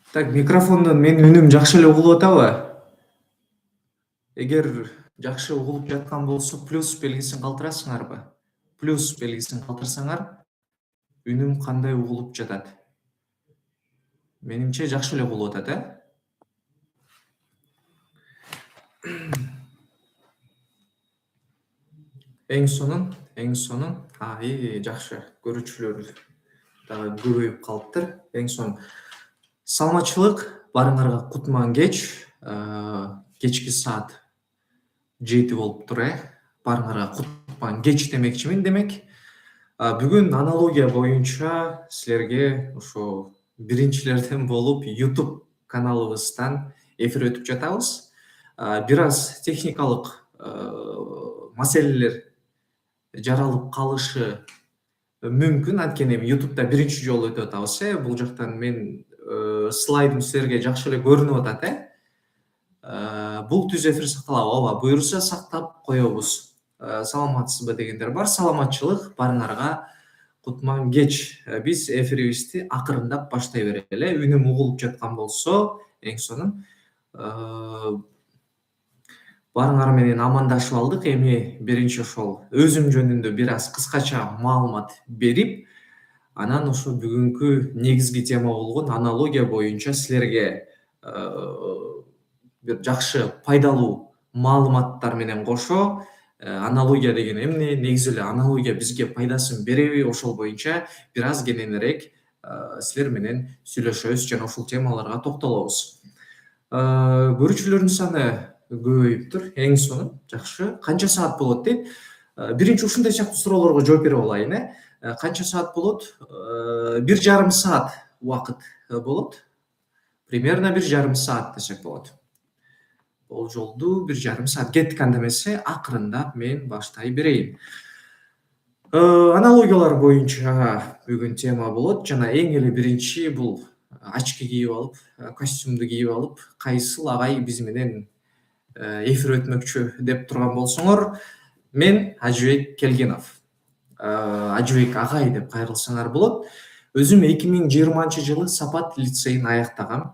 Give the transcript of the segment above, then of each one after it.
Так, микрофондон менин үнүм жакшы эле угулуп атабы? Эгер жакшы угулуп жаткан болсо плюс белгисин калтырасыңарбы? Плюс белгисин калтырсаңар, үнүм кандай угулуп жатат? Менимче жакшы эле угулуп атат, Эң сонун. Жакшы. Көрүүчүлөр дагы көбөйүп калыптыр. Эң сонун. Саламатчылык, баарыңарга кутман кеч. Кечки саат 7 болуптур, Баарыңарга кутман кеч демекчимин. Демек, бүгүн аналогия боюнча силерге ошо биринчилерден болуп YouTube каналыбыздан эфир өтүп жатабыз. Бир аз техникалык маселелер жаралып калышы мүмкүн. Анткени эми YouTube'да биринчи жолу өтүп атабыз, Бул жактан мен слайдым силерге жакшы эле көрүнүп атат, Бул түз эфир сакталабы? Ооба, буюрса сактап коебуз. Саламатсызбы дегендер бар. Саламатчылык, баарыңарга кутман кеч. Биз эфирибизди акырындап баштай берели. Үнүм угулуп жаткан болсо, эң сонун. Баарыңар менен амандашып алдык. Эми биринчи ошол өзүм жөнүндө бир аз кыскача маалымат берип, анан ошо бүгүнкү негизги тема болгон аналогия боюнча силерге бир жакшы пайдалуу маалыматтар менен кошо, аналогия деген эмне, негизи эле аналогия бизге пайдасын береби, ошол боюнча бир аз кененирээк силер менен сүйлөшөбүз жана ушул темаларга токтолобуз. Көрүүчүлөрдүн саны көбөйүптүр. Эң сонун, жакшы. Канча саат болот дейт? Биринчи ушундай сыяктуу суроолорго жооп берип алайын, Канча саат болот? 1,5 саат убакыт болот. Примерно 1,5 саат десек болот. Болжолдуу 1,5 саат. Кеттик анда эмесе, акырындап мен баштай берейин. Аналогиялар боюнча бүгүн тема болот жана эң эле биринчи бул очки кийип алып, костюмду кийип алып, кайсыл агай биз менен эфир өтмөкчү деп турган болсоңор, мен Ажыбек Келгенов. Ажыбек агай деп кайрылсаңар болот. Өзүм 2020-жылы Сапат лицейин аяктагам.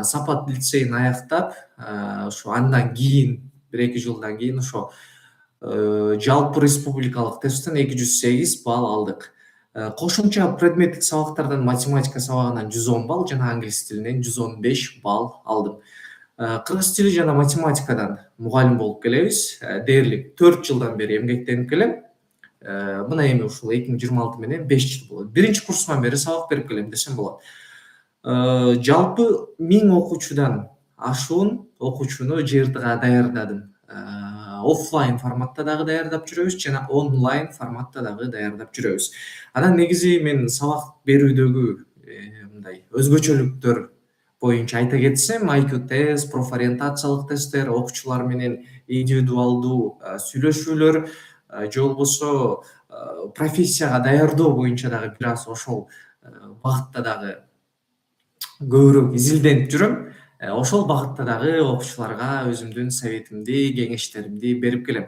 Сапат лицейин аяктап, ошо андан кийин, 1-2 жылдан кийин ошо жалпы республикалык тесттен 208 балл алдык. Кошумча предметтик сабактардан математика сабагынан 110 балл жана англис тилинен 115 балл алдым. Кыргыз тили жана математикадан мугалим болуп келебиз. Дээрлик 4 жылдан бери эмгектенип келем. Мына эми ушул 2026 менен 5 жыл болот. Биринчи курсуман бери сабак берип келем десем болот. Жалпы 1000 окуучудан ашуун окуучуну ЖРТга даярдадым. Оффлайн форматта дагы даярдап жүрөбүз жана онлайн форматта дагы даярдап жүрөбүз. Анан негизи мен сабак берүүдөгү мындай өзгөчөлүктөр боюнча айта кетсем, IQ тест, профориентациялык тесттер, окуучулар менен индивидуалдуу сүйлөшүүлөр, же болбосо профессияга даярдоо боюнча дагы бир аз ошол багытта дагы көбүрөөк изилденип жүрөм. Ошол багытта дагы окуучуларга өзүмдүн советимди, кеңештеримди берип келем.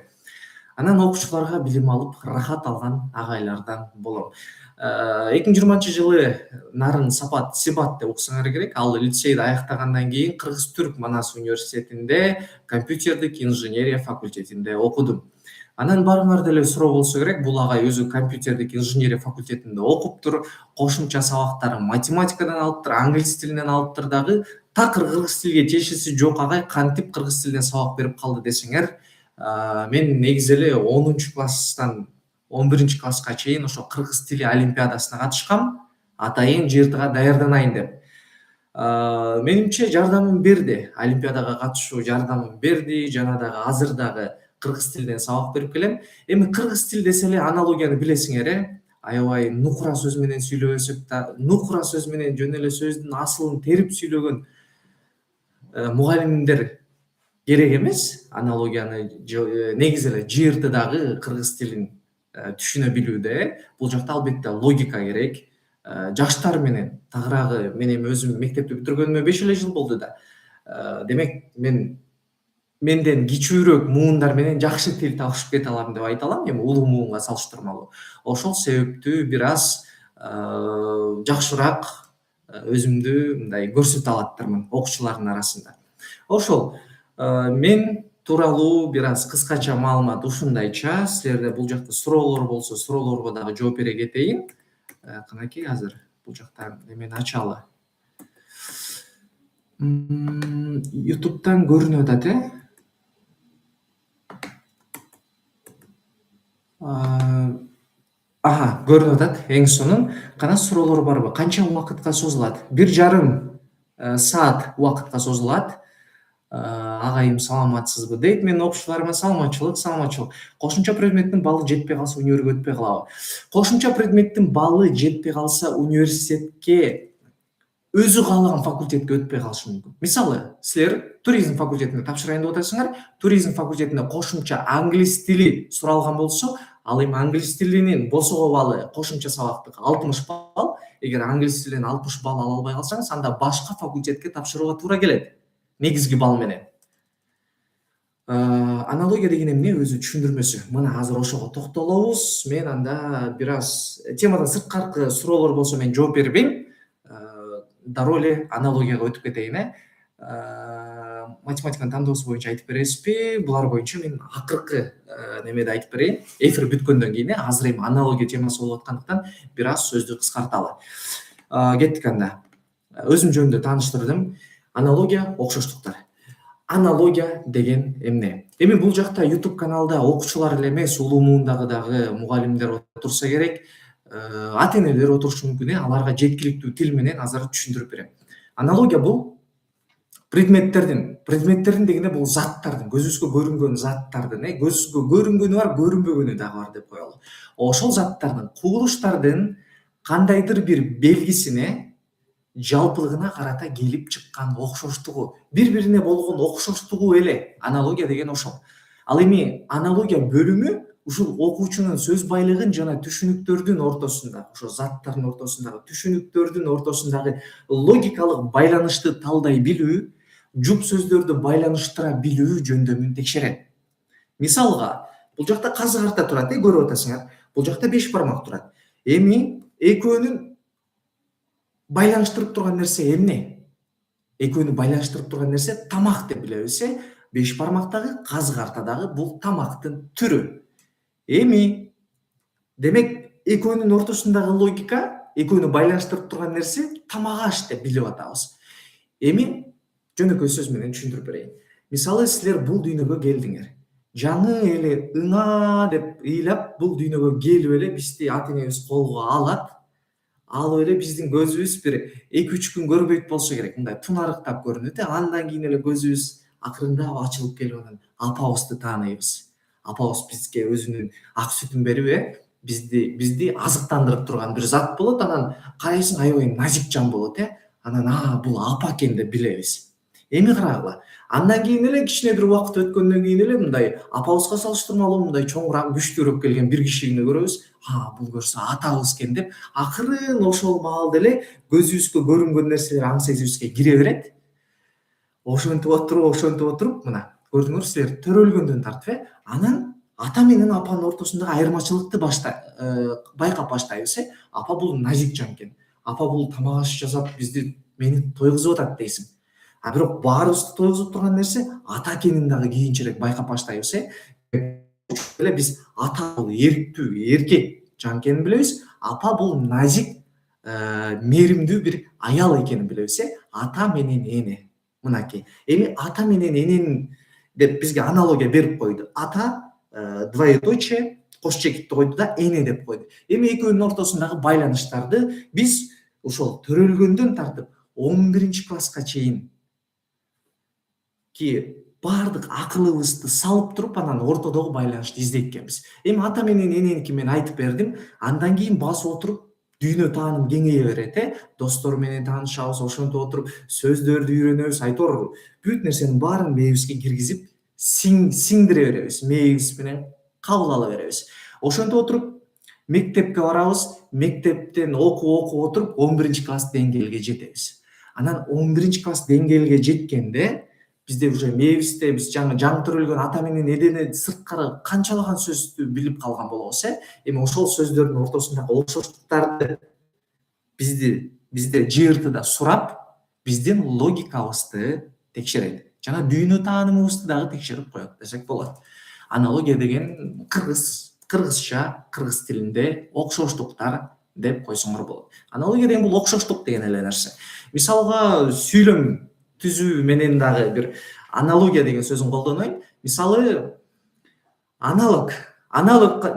Анан окуучуларга билим алып, рахат алган агайлардан болом. 2020-жылы нарын Сапат Сибат деп уксаңар керек. Ал лицейди аяктагандан кийин Кыргыз-Түрк Манас университетинде компьютердик инженерия факультетинде окудум. Анан баарыңарда эле суроо болсо керек, бул агай өзү компьютердик инженерия факультетинде окуптур, кошумча сабактарын математикадан алыптыр, англис тилинен алыптыр дагы. Такыр кыргыз тилге тиешеси жок агай кантип кыргыз тилинен сабак берип калды десеңер, мен негизи эле 10-класстан 11-класска чейин ошо кыргыз тили олимпиадасына катышкам, атайын ЖРТга даярданайын деп. Менимче жардамын берди. Олимпиадага катышуу жардамын берди, жана дагы азыр дагы кыргыз тилинен сабак берип келем. Эми кыргыз тил десе эле аналогияны билесиңер, аябай нукура сөз менен сүйлөбөсөк да, нукура сөз менен жөн эле сөздүн асылын терип сүйлөгөн мугалимдер керек эмес. Аналогияны негизи эле ЖРТ дагы кыргыз тилин түшүнө билүүдө, бул жакта албетте логика керек. Жаштар менен тагыраагы, мен эми өзүм мектепти бүтүргөнүмө 5 эле жыл болду да. Демек менден кичүүрөөк муундар менен жакшы тил табышып кете алам деп айта алам, эми улуу муунга салыштырмалуу. Ошол себептүү бир аз жакшыраак өзүмдү мындай көрсөтө алаттырмын окуучулардын арасында. Ошол мен тууралуу бир аз кыскача маалымат ушундайча. Силерде бул жакта суроолор болсо, суроолорго дагы жооп бере кетейин. Кынакей азыр бул жактан эмени ачалы. YouTube'дан көрүнүп атат, көрүнүп атат. Эң сонун кана суроолор барбы? Канча убакытка созулат? 1,5 саат убакытка созулат. Агайым саламатсызбы дейт. Менин окуучуларыма саламатчылык. Кошумча предметтин баллы жетпей калса универге өтпөй калабы? Кошумча предметтин баллы жетпей калса университетке өзү каалаган факультетке өтпөй калышы мүмкүн. Мисалы, силер туризм факультетине тапшырайын деп атасыңар. Туризм факультетине кошумча англис тили суралган болсо, ал эми англис тилинин БОСОго баллы кошумча сабактык 60 балл. Эгер англис тилинен 60 балл ала албай калсаңыз, анда башка факультетке тапшырууга туура келет. Негизги балл менен. Аналогия деген эмне? Өзү түшүндүрмөсү. Мына азыр ошого токтолобуз. Мен анда бир аз темадан сырткаркы суроолор болсо мен жооп бербейм. Дароо эле аналогияга өтүп кетейин. Математиканын тандоосу боюнча айтып бересизби? Булар боюнча мен акыркы немеде айтып берейин. Эфир бүткөндөн кийин азыр эми аналогия темасы болуп аткандыктан бир аз сөздү кыскарталы. Кеттик анда. Өзүм жөнүндө тааныштырдым. Аналогия, окшоштуктар. Аналогия деген эмне? Эми бул жакта YouTube каналда окуучулар эле эмес, улуу муундагы дагы мугалимдер отурса керек, ата-энелер отурушу мүмкүн. Аларга жеткиликтүү тил менен азыр түшүндүрүп берем. Аналогия бул предметтердин дегенде бул заттардын, көзүбүзгө көрүнгөн заттардын, көзүбүзгө көрүнгөнү бар, көрүнбөгөнү дагы бар деп коелу. Ошол заттардын, кубулуштардын кандайдыр бир белгисине жалпылыгына карата келип чыккан окшоштугу, бири-бирине болгон окшоштугу эле аналогия деген ошол. Ал эми аналогия бөлүмү ушул окуучунун сөз байлыгын жана түшүнүктөрдүн ортосунда, ошо заттардын ортосундагы түшүнүктөрдүн ортосундагы логикалык байланышты талдай билүү, жуп сөздөрдү байланыштыра билүү жөндөмүн текшерет. Мисалга, бул жакта казы карта турат, көрүп атасыңар. Бул жакта 5 бармак турат. Эми экөөнүн байланыштырып турган нерсе эмне? Экөөнү байланыштырып турган нерсе тамак деп билебиз. 5 бармактагы казы картадагы бул тамактын түрү. Эми демек экөөнүн ортосундагы логика, экөөнү байланыштырып турган нерсе тамак аш деп билип атабыз. Эми жөнөкөй сөз менен түшүндүрүп берейин. Мисалы, силер бул дүйнөгө келдиңер. Жаңы эле ына деп ыйлап бул дүйнөгө келип эле бизди ата-энебиз колго алат. Алып эле биздин көзүбүз бир 2-3 күн көрбөйт болсо керек. Мындай тунарыктап көрүнөт. Андан кийин эле көзүбүз акырындап ачылып келип анан апабызды тааныйбыз. Апабыз бизге өзүнүн ак сүтүн берип, бизди азыктандырып турган бир зат болот. Анан карайсың, аябай назик жан болот, Анан бул апа экен деп билебиз. Эми карагыла. Андан кийин эле кичине бир убакыт өткөндөн кийин эле мындай апабызга салыштырмалуу мындай чоңураак, күчтүүрөөк келген бир кишини көрөбүз. Бул көрсө атабыз экен деп акырын ошол маалда эле көзүбүзгө көрүнгөн нерселер аң сезибизге кире берет. Ошентип отуруп, мына көрдүңөр силер төрөлгөндөн тартып, анан ата менен апанын ортосундагы айырмачылыкты байкап баштайбыз. Апа бул назик жан экен. Апа бул тамак аш жасап мени тойгузуп атат дейсиң. Бирок баарыбызды тойгузуп турган нерсе ата экенин дагы кийинчерээк байкап баштайбыз. Биз ата бул эрктүү, эркек жан экенин билебиз. Апа бул назик, мээримдүү бир аял экенин билебиз. Ата менен эне. Мынакей. Эми ата менен энени деп бизге аналогия берип койду. Ата двоеточие кош чекитти койду да эне деп койду. Эми экөөнүн ортосундагы байланыштарды биз ошол төрөлгөндөн тартып 11-класска чейин баардык акылыбызды салып туруп, анан ортодогу байланышты издейт-экенбиз. Эми ата менен эненики мен айтып бердим. Андан кийин басып отуруп дүйнө тааным кеңейе берет. Достор менен таанышабыз, ошентип отуруп сөздөрдү үйрөнөбүз, айтор бүт нерсенин баарын мээбизге киргизип, сиңдире беребиз. Мээбиз менен кабыл ала беребиз. Ошентип отуруп мектепке барабыз. Мектептен окуп отуруп 11-класс деңгээлге жетебиз. Анан 11-класс деңгээлге жеткенде бизде уже мээбизде биз жаңы төрөлгөн ата менен энени сырткары канчалаган сөздү билип калган болобуз. Эми ошол сөздөрдүн ортосундагы окшоштуктарды бизде ЖРТда сурап, биздин логикабызды текшерет. Жана дүйнө таанымыбызды дагы текшерип коет десек болот. Аналогия деген кыргызча, кыргыз тилинде окшоштуктар деп койсоңор болот. Аналогия деген бул окшоштук деген эле нерсе. Мисалга сүйлөм түзүү менен дагы бир аналогия деген сөзүн колдонойм. Мисалы аналог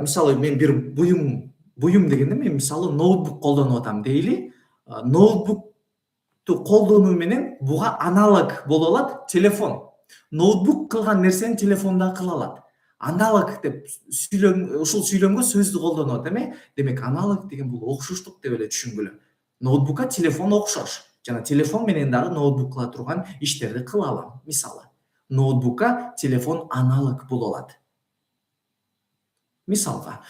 мисалы мен бир буюм дегенде мен мисалы ноутбук колдонуп атам дейли. Ноутбукту колдонуу менен буга аналог боло алат телефон. Ноутбук кылган нерсени телефон да кыла алат. Аналог деп ушул сүйлөмгө сөздү колдонуп атам. Демек аналог деген бул окшоштук деп эле түшүнгүлө. Ноутбукка телефон окшош жана телефон менен дагы ноутбук кыла турган иштерди кыла алам. Мисалы ноутбукка телефон аналог боло алат. Мисалга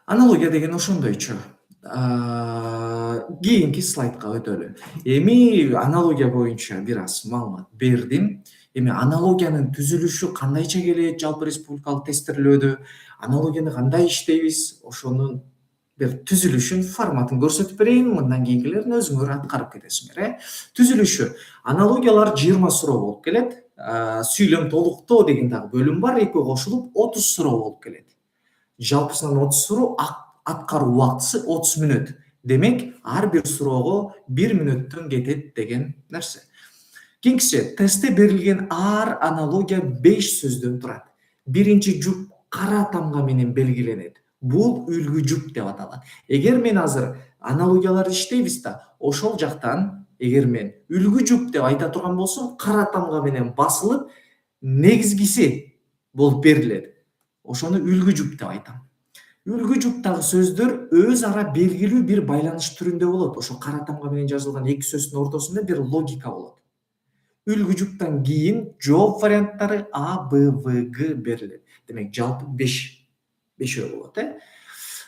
аналогия деген ошондойчу. Кийинки слайдка өтөлү. Эми аналогия боюнча бир аз маалымат бердим. Эми аналогиянын түзүлүшү кандайча келет жалпы республикалык тестирлөөдө, аналогияны кандай иштейбиз, ошонун бир түзүлүшүн, форматын көрсөтүп берейин, мындан кийинкилерин өзүңөр аткарып кетесиңер. Түзүлүшү аналогиялар 20 суроо болуп келет. Сүйлөм толуктоо деген дагы бөлүм бар, экөө кошулуп 30 суроо болуп келет. Жалпысынан 30 суроо, аткаруу убактысы 30 мүнөт. Демек, ар бир суроого 1 мүнөттөн кетет деген нерсе. Кийинкиси, тестте берилген ар аналогия 5 сөздөн турат. Биринчи жуп кара тамга менен белгиленет. Бул үлгү жуп деп аталат. Эгер мен азыр аналогияларды иштейбиз да, ошол жактан эгер мен үлгү жуп деп айта турган болсом, кара тамга менен басылып, негизгиси болуп берилет. Ошону үлгү жуп деп айтам. Үлгү жуптагы сөздөр өз ара белгилүү бир байланыш түрүндө болот. Ошо кара тамга менен жазылган эки сөздүн ортосунда бир логика болот. Үлгү жуптан кийин жооп варианттары А, Б, В, Г берилет. Демек, жалпы 5 болот.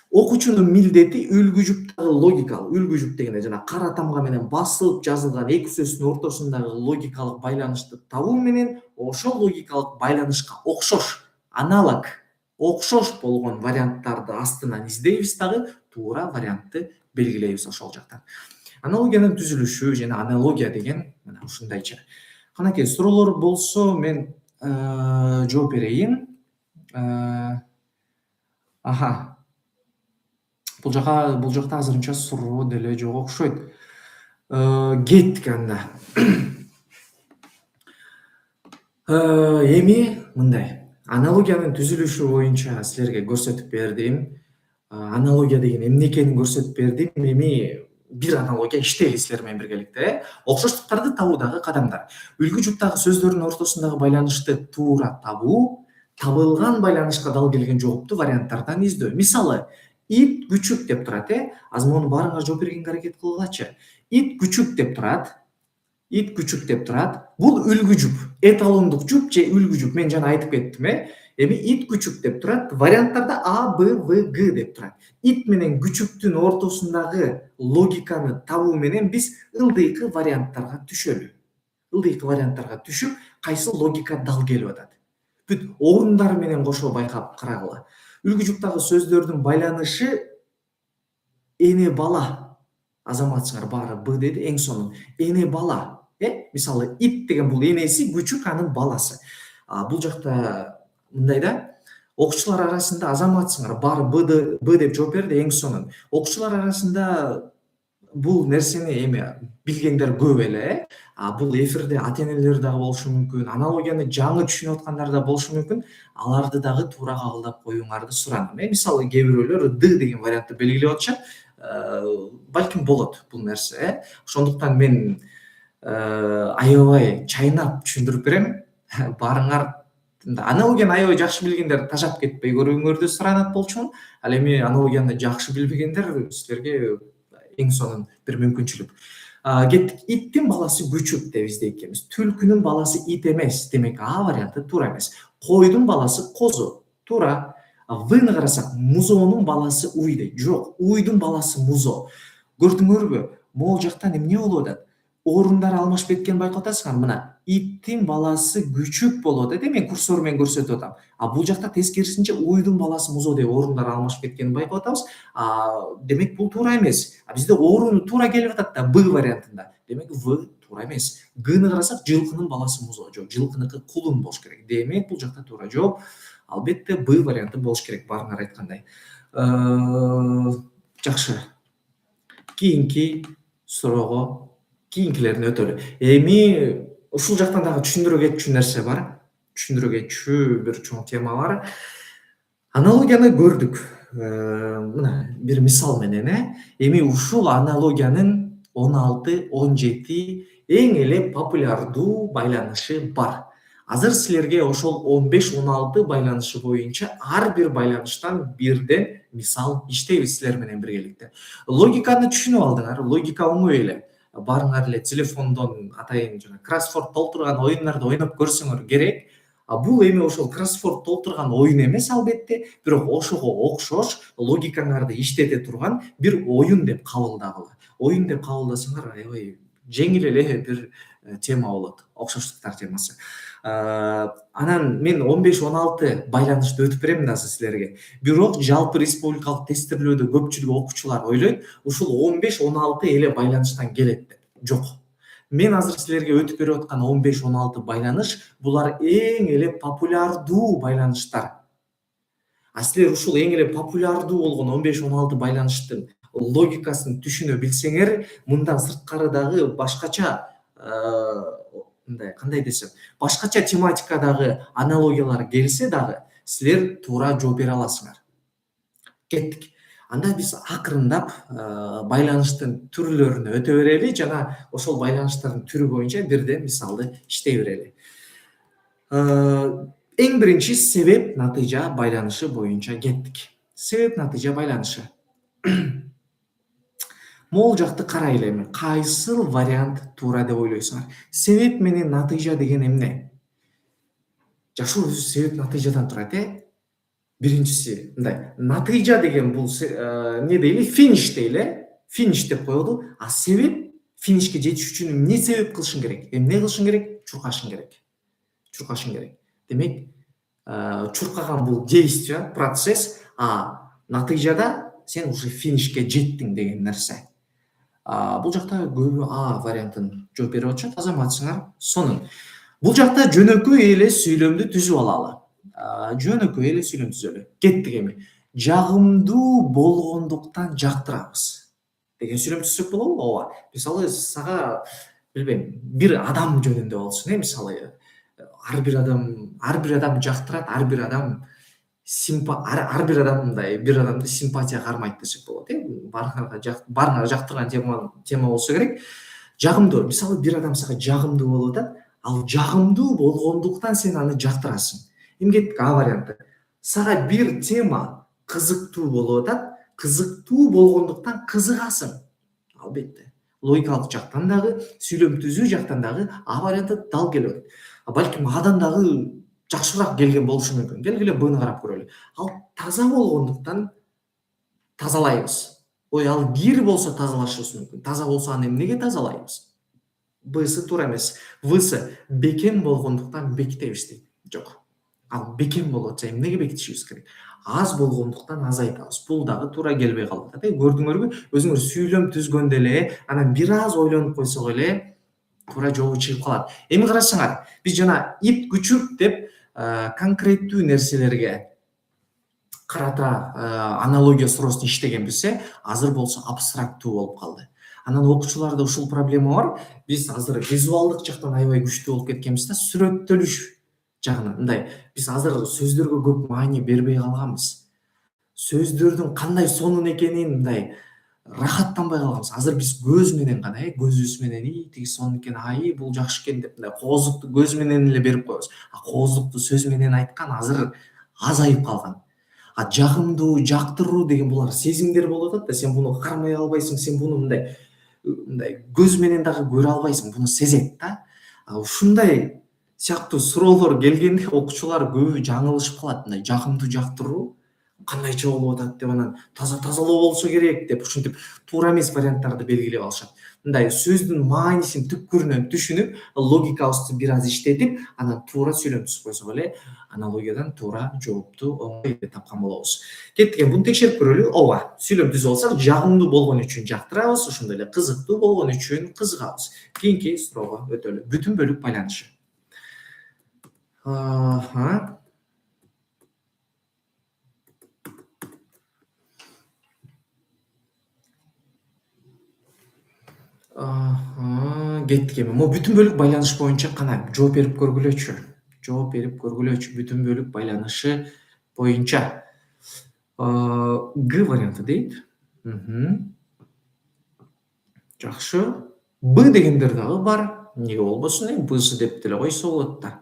Окуучунун милдети үлгү жуптагы логикалык, үлгү жуп дегенде жана кара тамга менен басылып жазылган эки сөздүн ортосундагы логикалык байланышты табуу менен ошол логикалык байланышка окшош, аналог, окшош болгон варианттарды астынан издейбиз дагы, туура вариантты белгилейбиз ошол жактан. Аналогиянын түзүлүшү жана аналогия деген мына ушундайча. Канакей, суроолор болсо мен жооп берейин. Бул жакта азырынча суроо деле жок окшойт. Кеттик анда. Эми мындай. Аналогиянын түзүлүшү боюнча силерге көрсөтүп бердим. Аналогия деген эмне экенин көрсөтүп бердим. Эми бир аналогия иштейли силер менен биргеликте. Окшоштуктарды табуудагы кадамдар. Үлгү жуптагы сөздөрдүн ортосундагы байланышты туура табуу, табылган байланышка дал келген жоопту варианттардан издөө. Мисалы, ит күчүк деп турат, Азыр муну баарыңар жооп бергенге аракет кылгылачы. Ит күчүк деп турат. Ит күчүк деп турат. Бул үлгү жуп, эталондук жуп же үлгү жуп. Мен жана айтып кеттим, Эми ит күчүк деп турат. Варианттарда А, Б, В, Г деп турат. Ит менен күчүктүн ортосундагы логиканы табуу менен биз ылдыйкы варианттарга түшөлү. Ылдыйкы варианттарга түшүп, кайсы логика дал келип атат. Бүт орундар менен кошо байкап карагыла. Үлгү жуптагы сөздөрдүн байланышы эне бала. Азаматсыңар баары Б деди, эң сонун. Эне бала. Мисалы, ит деген бул энеси, күчүк анын баласы. Бул жакта мындай да, окуучулар арасында азаматсыңар баары Б деп жооп берди, эң сонун. Окуучулар арасында бул нерсени эми билгендер көп эле. Бул эфирде ата-энелер дагы болушу мүмкүн, аналогияны жаңы түшүнүп аткандар да болушу мүмкүн. Аларды дагы туура кабылдап коюңарды суранам. Мисалы, кээ бирөөлөр Д деген вариантты белгилеп атышат. Балким болот бул нерсе. Ошондуктан мен аябай чайнап түшүндүрүп берем. Баарыңар аналогияны аябай жакшы билгендер тажап кетпей көрүүңөрдү суранат болчумун. Ал эми аналогияны жакшы билбегендер силерге эң сонун бир мүмкүнчүлүк. Кеттик. Иттин баласы күчүк деп издейт экенбиз. Түлкүнүн баласы ит эмес. Демек, А варианты туура эмес. Койдун баласы козу. Туура. В-ны карасак, музоонун баласы уй дейт. Жок, уйдун баласы музо. Көрдүңөрбү? Могул жактан эмне болуп атат? Орундар алмашып кеткенин байкап атасыңар. Мына иттин баласы күчүк болот. Мен курсор менен көрсөтүп атам. А бул жакта тескерисинче уйдун баласы музоо деп орундар алмашып кеткенин байкап атабыз. Демек бул туура эмес. Бизде орун туура келип атат да Б вариантында. Демек В туура эмес. Гны карасак жылкынын баласы музоо, жок, жылкыныкы кулун болуш керек. Демек бул жакта туура жооп албетте Б варианты болуш керек, баарыңар айткандай. Жакшы. Кийинки суроого, кийинкилерин өтөлү. Эми ушул жактан дагы түшүндүрө кетчү нерсе бар. Түшүндүрө кетчү бир чоң тема бар. Аналогияны көрдүк. Мына бир мисал менен, эми ушул аналогиянын 16-17 эң эле популярдуу байланышы бар. Азыр силерге ошол 15-16 байланышы боюнча ар бир байланыштан бирден мисал иштейбиз силер менен биргеликте. Логиканы түшүнүп алдыңар, логика оңой эле. Барыңар эле телефондон атайын жана кроссворд толтурган оюндарды ойноп көрсөңөр керек. Бул эми ошол кроссворд толтурган оюн эмес албетте, бирок ошого окшош логикаңарды иштете турган бир оюн деп кабылдагыла. Оюн деп кабылдасаңар аябай жеңил эле бир тема болот, окшоштуктар темасы. Анан мен 15-16 байланышты өтүп берем да силерге. Бирок жалпы республикалык тестирлөөдө көпчүлүк окуучулар ойлойт, ушул 15-16 эле байланыштан келет деп. Жок. Мен азыр силерге өтүп берип аткан 15-16 байланыш булар эң эле популярдуу байланыштар. Силер ушул эң эле популярдуу болгон 15-16 байланыштын логикасын түшүнө билсеңер, мындан сырткары дагы башкача мындай, кандай десем, башкача тематикадагы аналогиялар келсе дагы силер туура жооп бере аласыңар. Кеттик. Анда биз акырындап байланыштын түрлөрүнө өтө берели жана ошол байланыштардын түрү боюнча бирден мисалды иштей берели. Эң биринчи себеп натыйжа байланышы боюнча кеттик. Себеп натыйжа байланышы. Могул жакты карайлы эми. Кайсыл вариант туура деп ойлойсуңар? Себеп менен натыйжа деген эмне? Жашоо өзү себеп натыйжадан турат, Биринчиси мындай, натыйжа деген бул эмне дейли? Финиш дейли, финиш деп коелу. А себеп финишке жетиш үчүн эмне себеп кылышың керек? Эмне кылышың керек? Чуркашың керек. Чуркашың керек. Демек, чуркаган бул действие, процесс, а натыйжада сен уже финишке жеттиң деген нерсе. Бул жакта көбү А вариантын жооп берип атышат, азаматсыңар сонун. Бул жакта жөнөкөй эле сүйлөмдү түзүп алалы. Жөнөкөй эле сүйлөм түзөлү. Кеттик эми. Жагымдуу болгондуктан жактырабыз деген сүйлөм түзсөк болобу? Ооба. Мисалы сага билбейм, бир адам жөнүндө болсун, мисалы ар бир адам жактырат, ар бир адам мындай бир адамды симпатия кармайт десек болот, баарыңарга жактырган тема болсо керек. Жагымдуу, мисалы бир адам сага жагымдуу болуп атат, ал жагымдуу болгондуктан сен аны жактырасың. Кеттик А варианты. Сага бир тема кызыктуу болуп атат, кызыктуу болгондуктан кызыгасың. Албетте. Логикалык жактан дагы, сүйлөм түзүү жактан дагы А варианты дал келип атат. Балким Адан дагы жакшыраак келген болушу мүмкүн. Келгиле Бны карап көрөлү. Ал таза болгондуктан тазалайбыз. Ал кир болсо тазалашыбыз мүмкүн. Таза болсо аны эмнеге тазалайбыз? Бсы туура эмес. Всы бекем болгондуктан бекитебиз дейт. Жок. Ал бекем болуп атса эмнеге бекитишибиз керек? Аз болгондуктан азайтабыз. Бул дагы туура келбей калып атат. Көрдүңөрбү? Өзүңөр сүйлөм түзгөндө эле, анан бир аз ойлонуп койсок эле туура жообу чыгып калат. Эми карасаңар, биз жана ит күчүк деп конкреттүү нерселерге карата аналогия суроосун иштегенбиз, азыр болсо абстрактуу болуп калды. Анан окуучуларда ушул проблема бар. Биз азыр визуалдык жактан аябай күчтүү болуп кеткенбиз да, сүрөттөлүш жагынан. Мындай, биз азыр сөздөргө көп маани бербей калганбыз. Сөздөрдүн кандай сонун экенин мындай рахаттанбай калганбыз. Азыр биз көз менен гана, көзүбүз менен тиги сонун экен, бул жакшы экен деп мындай кооздукту көз менен эле берип коебуз. Кооздукту сөз менен айткан азыр азайып калган. Жагымдуу, жактыруу деген булар сезимдер болуп атат да, сен буну кармай албайсың, сен буну мындай көз менен дагы көрө албайсың, буну сезет да. Ушундай сыяктуу суроолор келгенде окуучулар көбү жаңылышып калат. Мындай жагымдуу, жактыруу кандайча болуп атат деп, анан тазалоо болсо керек деп, ушинтип туура эмес варианттарды белгилеп алышат. мындай сөздүн маанисин түпкүрүнөн түшүнүп, логикабызды бир аз иштетип, анан туура сүйлөм түзүп койсок эле аналогиядан туура жоопту оңой эле тапкан болобуз. Кеттик, эми буну текшерип көрөлү. Ооба, сүйлөм түзүп алсак, жагымдуу болгон үчүн жактырабыз, ошондой эле кызыктуу болгон үчүн кызыгабыз. Кийинки суроого өтөлү. Бүтүн бөлүк байланышы. Аха. Кеттик эми. Могу бүтүн бөлүк байланыш боюнча кана жооп берип көргүлөчү. Бүтүн бөлүк байланышы боюнча. Г варианты дейт. Жакшы. Б дегендер дагы бар. Эмнеге болбосун? Эми Бсы деп деле койсо болот да.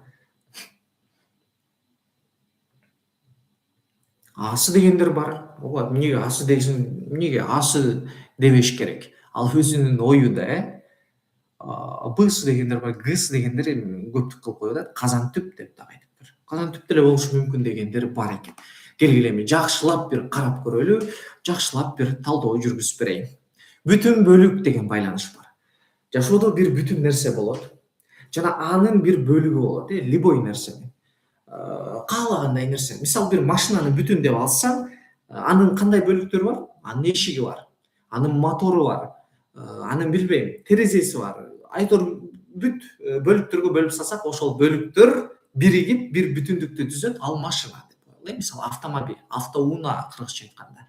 Асы дегендер бар. Ооба, эмнеге асы дегесин, эмнеге асы дебеш керек? Ал өзүнүн ою да, Бсы дегендер бар, Гсы дегендер эми көптүк кылып коет да. Казан түп деп дагы айтыптыр. Казан түп деле болушу мүмкүн дегендер бар экен. Келгиле эми жакшылап бир карап көрөлү, жакшылап бир талдоо жүргүзүп берейин. Бүтүн бөлүк деген байланыш бар. Жашоодо бир бүтүн нерсе болот. Жана анын бир бөлүгү болот, любой нерсенин. Каалагандай нерсе. Мисалы бир машинаны бүтүн деп алсаң, анын кандай бөлүктөрү бар? Анын эшиги бар, анын мотору бар, анын билбейм, терезеси бар. Айтор бүт бөлүктөргө бөлүп салсак, ошол бөлүктөр биригип бир бүтүндүктү түзөт, ал машина деп коелу. Мисалы автомобиль, автоунаа кыргызча айтканда.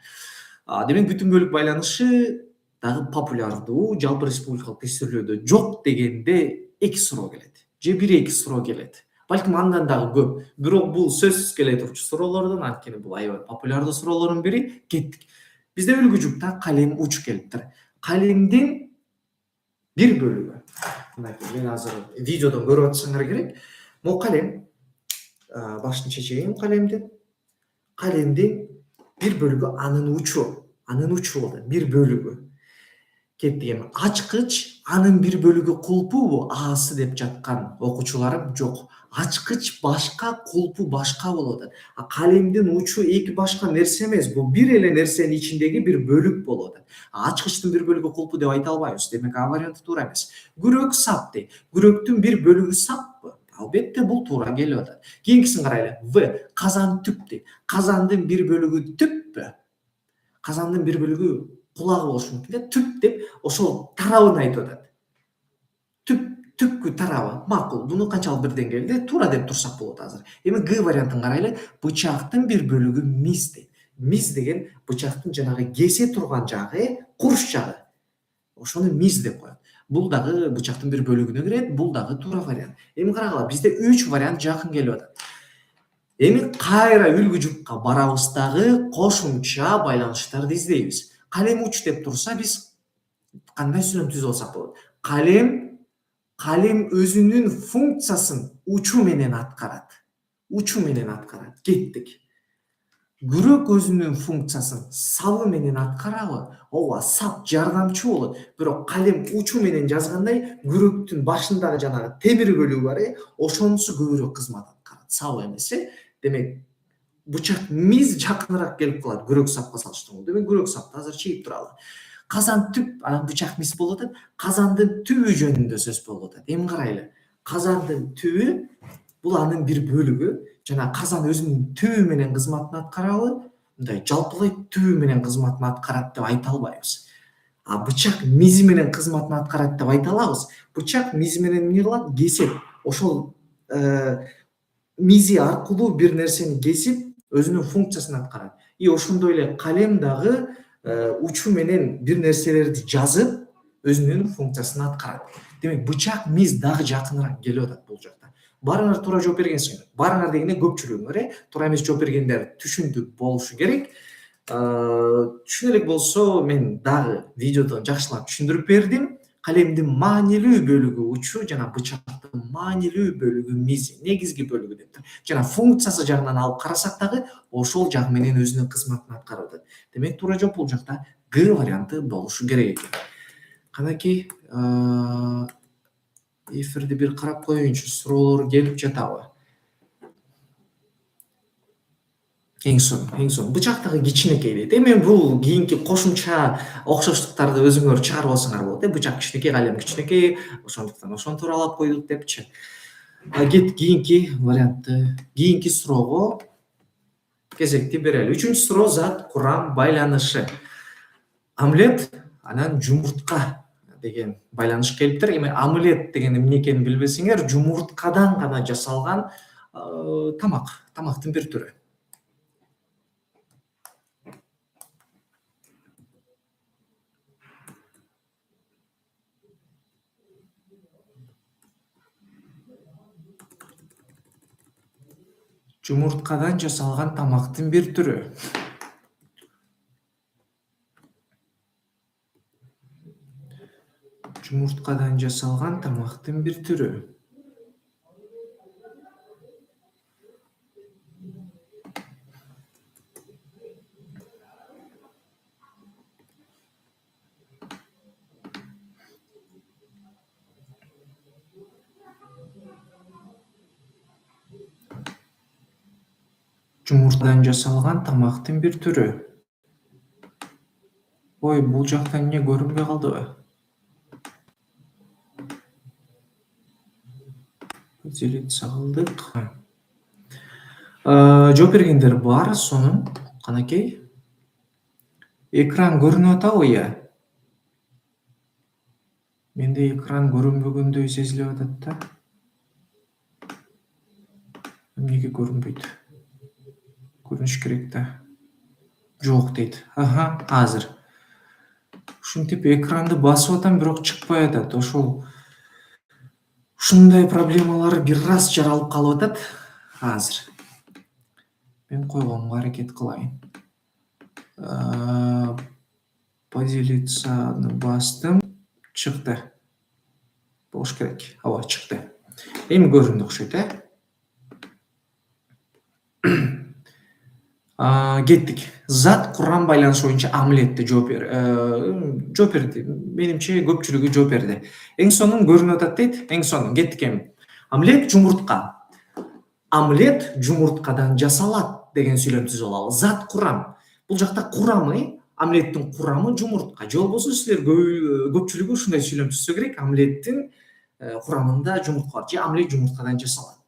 Демек бүтүн бөлүк байланышы дагы популярдуу, жалпы республикалык тестирлөөдө жок дегенде 2 суроо келет. Же 1-2 суроо келет. Балким андан дагы көп. Бирок бул сөзсүз келе турчу суроолордон, анткени бул аябай популярдуу суроолордун бири. Кеттик. Бизде үлгү жукта калем уч келиптир. Калемдин бир бөлүгү. Мынакей, мен азыр видеодон көрүп атсаңар керек. Могу калем, башын чечейин калемдин. Калемдин бир бөлүгү анын учу болот, бир бөлүгү. Кеттик эми. Ачкыч анын бир бөлүгү кулпубу? Асы деп жаткан окуучуларым жок. Ачкыч башка, кулпу башка болот. Калемдин учу эки башка нерсе эмес, бул бир эле нерсенин ичиндеги бир бөлүк болот. Ачкычтын бир бөлүгү кулпу деп айта албайбыз. Демек А варианты туура эмес. Күрөк сап дейт. Күрөктүн бир бөлүгү саппы? Албетте бул туура келип атат. Кийинкисин карайлы. В. Казан түп дейт. Казандын бир бөлүгү түппү? Казандын бир бөлүгү кулагы болушу мүмкүн да. Түп деп ошол тарабын айтып атат. Түпкү тарабы. Макул. Буну канчалык бир деңгээлде туура деп турсак болот азыр. Эми Г вариантын карайлы. Бычактын бир бөлүгү миз дейт. Миз деген бычактын жанагы кесе турган жагы, курч жагы. Ошону миз деп коет. Бул дагы бычактын бир бөлүгүнө кирет, бул дагы туура вариант. Эми карагыла, бизде 3 вариант жакын келип атат. Эми кайра үлгү жупка барабыз дагы кошумча байланыштарды издейбиз. Калем уч деп турса, биз кандай сүйлөм түзүп алсак болот? Калем өзүнүн функциясын учу менен аткарат. Кеттик. Күрөк өзүнүн функциясын сабы менен аткарабы? Ооба, сап жардамчы болот. Бирок калем учу менен жазгандай, күрөктүн башындагы жанагы темир бөлүгү бар, ошонусу көбүрөөк кызмат аткарат, сабы эмес. Демек, бычак миз жакыныраак келип калат күрөк сапка салыштырмалуу. Демек, күрөк сапты азыр чийип туралы. Казан түп, анан бычак миз болуп атат. Казандын түбү жөнүндө сөз болуп атат. Эми карайлы. Казандын түбү бул анын бир бөлүгү. Жана казан өзүнүн түбү менен кызматын аткарабы? Мындай жалпылай түбү менен кызматын аткарат деп айта албайбыз. Бычак мизи менен кызматын аткарат деп айта алабыз. Бычак мизи менен эмне кылат? Кесет. Ошол мизи аркылуу бир нерсени кесип, өзүнүн функциясын аткарат. И ошондой эле калем дагы учу менен бир нерселерди жазып, өзүнүн функциясын аткарат. Демек, бычак миз дагы жакыныраак келип атат бул жакта. Баарыңар туура жооп бергенсиңер. Баарыңар дегенде көпчүлүгүңөр, туура эмес жооп бергендер түшүндүк болушу керек. Түшүнө элек болсо, мен дагы видеодо жакшылап түшүндүрүп бердим. Калемдин маанилүү бөлүгү учу, жана бычактын маанилүү бөлүгү мизи, негизги бөлүгү дептир. Жана функциясы жагынан алып карасак дагы, ошол жагы менен өзүнүн кызматын аткарып атат. Демек, туура жооп бул жакта Г варианты болушу керек экен. Канакей, эфирди бир карап коеюнчу, суроолор келип жатабы? Эң сонун бычактагы кичинекей дейт. Эми бул кийинки кошумча окшоштуктарды өзүңөр чыгарып алсаңар болот. Бычак кичинекей, калем кичинекей, ошондуктан ошону тууралап коюлуп депчи. Кийинки вариантты, кийинки суроого кезекти берели. Үчүнчү суроо: зат курам байланышы. Омлет анан жумуртка деген байланыш келиптир. Эми омлет деген эмне экенин билбесеңер, жумурткадан гана жасалган тамактын бир түрү. Жумурткадан жасалган тамактын бир түрү. Жумурткадан жасалган тамактын бир түрү. Жумуртадан жасалган тамактын бир түрү. Ой, бул жакта эмне көрүнбөй калдыбы? Делиться кылдык. Жооп бергендер бар, сонун. Канакей. Экран көрүнүп атабы, ыя? Менде экран көрүнбөгөндөй сезилип атат да. Эмнеге көрүнбөйт? Көрүнүш керек да. Жок дейт. Азыр. Ушинтип экранды басып атам, бирок чыкпай атат. Ушундай проблемалар бир раз жаралып калып атат азыр. Мен койгонго аракет кылайын. Поделицаны бастым. Чыкты. Болуш керек. Ооба, чыкты. Эми көрүндү окшойт, Кеттик. Зат курам байланышы боюнча омлетти жооп берди. Менимче көпчүлүгү жооп берди. Эң сонун көрүнүп атат дейт. Эң сонун. Кеттик эми. Омлет жумуртка. Омлет жумурткадан жасалат деген сүйлөм түзүп алалы. Зат курам. Бул жакта курамы, омлеттин курамы жумуртка. Же болбосо силер көпчүлүгү ушундай сүйлөм түзсө керек. Омлеттин курамында жумуртка бар. Же омлет жумурткадан жасалат.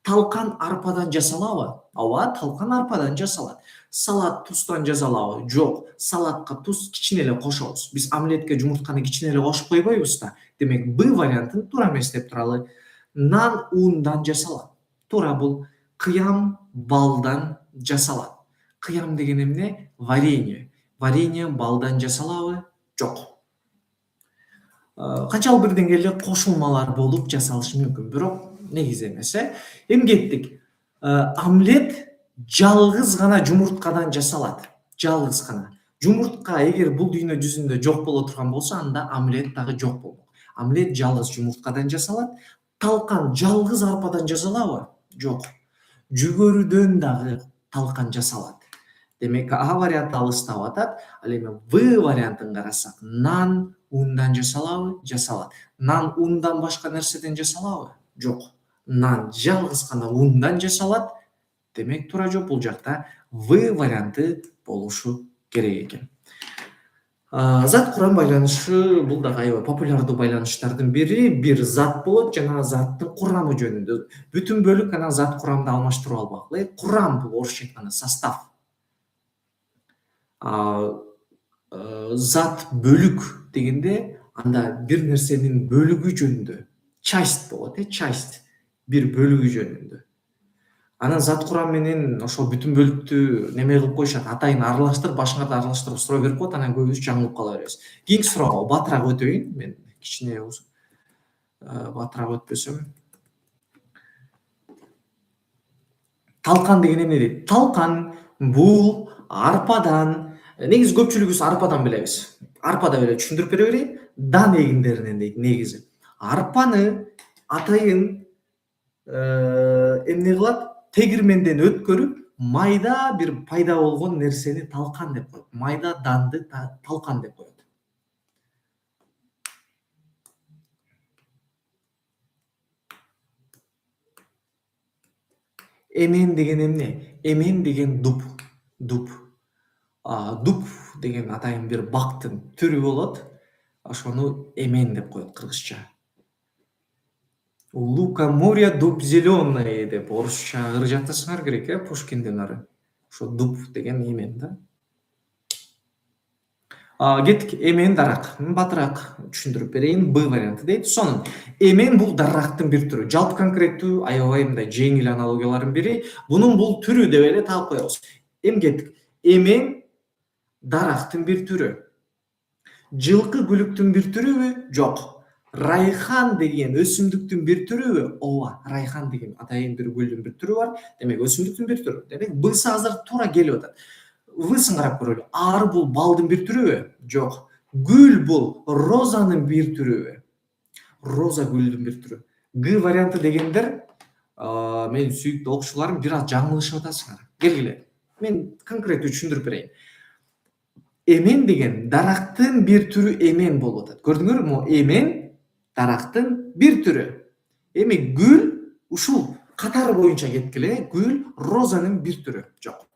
Талкан арпадан жасалабы? Ооба, талкан арпадан жасалат. Салат туздан жасалабы? Жок. Салатка туз кичине эле кошобуз. Биз омлетке жумуртканы кичине эле кошуп койбойбуз да. Демек, Б вариантын туура эмес деп туралы. Нан ундан жасалат. Туура, бул кыям балдан жасалат. Кыям деген эмне? Варенье. Варенье балдан жасалабы? Жок. Канчалык бир деңгээлде кошулмалар болуп жасалышы мүмкүн, бирок негизи эмес. Эми кеттик. Омлет жалгыз гана жумурткадан жасалат. Жалгыз гана. Жумуртка эгер бул дүйнө жүзүндө жок боло турган болсо, анда омлет дагы жок болмок. Омлет жалгыз жумурткадан жасалат. Талкан жалгыз арпадан жасалабы? Жок. Жүгөрүдөн дагы талкан жасалат. Демек, А варианты алыстап атат. Ал эми В вариантын карасак, нан ундан жасалабы? Жасалат. Нан ундан башка нерседен жасалабы? Жок. Нан жалгыз гана ундан жасалат. Демек, туура жооп бул жакта В варианты болушу керек экен. Зат курам байланышы бул дагы аябай популярдуу байланыштардын бири. Бир зат болот жана заттын курамы жөнүндө. Бүтүн бөлүк анан зат курамды алмаштырып албагыла. Курам бул орусча айтканда состав. Зат бөлүк дегенде анда бир нерсенин бөлүгү жөнүндө. Часть болот, часть. Бир бөлүгү жөнүндө. Анан зат курам менен ошол бүтүн бөлүктү неме кылып коюшат, атайын аралаштырып, башыңарды аралаштырып суроо берип коет, анан көбүбүз жаңылып кала беребиз. Кийинки суроого батыраак өтөйүн. Мен кичине батыраак өтпөсөм. Талкан деген эмне дейт? Талкан бул арпадан, негизи көпчүлүгүбүз арпадан билебиз. Арпа деп эле түшүндүрүп бере берейин. Дан эгиндеринен дейт негизи. Арпаны атайын эмне кылат? Тегирменден өткөрүп, майда бир пайда болгон нерсени талкан деп коет. Майда данды талкан деп коет. Эмен деген эмне? Эмен деген дуп. Дуп. Дуп деген атайын бир бактын түрү болот. Ошону эмен деп коет кыргызча. Лукоморье дуб зеленый деп орусча ыры жаттасаңар керек Пушкиндин ыры. Ошо дуб деген эмен да. Кеттик. Эмен дарак. Батыраак түшүндүрүп берейин. Б варианты дейт. Сонун. Эмен бул дарактын бир түрү. Жалпы конкреттүү аябай мындай жеңил аналогиялардын бири. Бунун бул түрү деп эле таап коебуз. Эми кеттик. Эмен дарактын бир түрү. Жылкы гүлүктүн бир түрүбү? Жок. Райхан деген өсүмдүктүн бир түрүбү? Ооба, райхан деген атайын бир гүлдүн бир түрү бар. Демек өсүмдүктүн бир түрү. Демек бысы азыр туура келип атат. Высын карап көрөлү. Ары бул балдын бир түрүбү? Жок. Гүл бул розанын бир түрүбү? Роза гүлдүн бир түрү. Г варианты дегендер менин сүйүктүү окуучуларым бир аз жаңылышып атасыңар. Келгиле. Мен конкреттүү түшүндүрүп берейин. Эмен деген дарактын бир түрү эмен болуп атат. Көрдүңөрбү? Эмен дарактын бир түрү. Эми гүл ушул катары боюнча кеткиле. Гүл розанын бир түрү. Жок.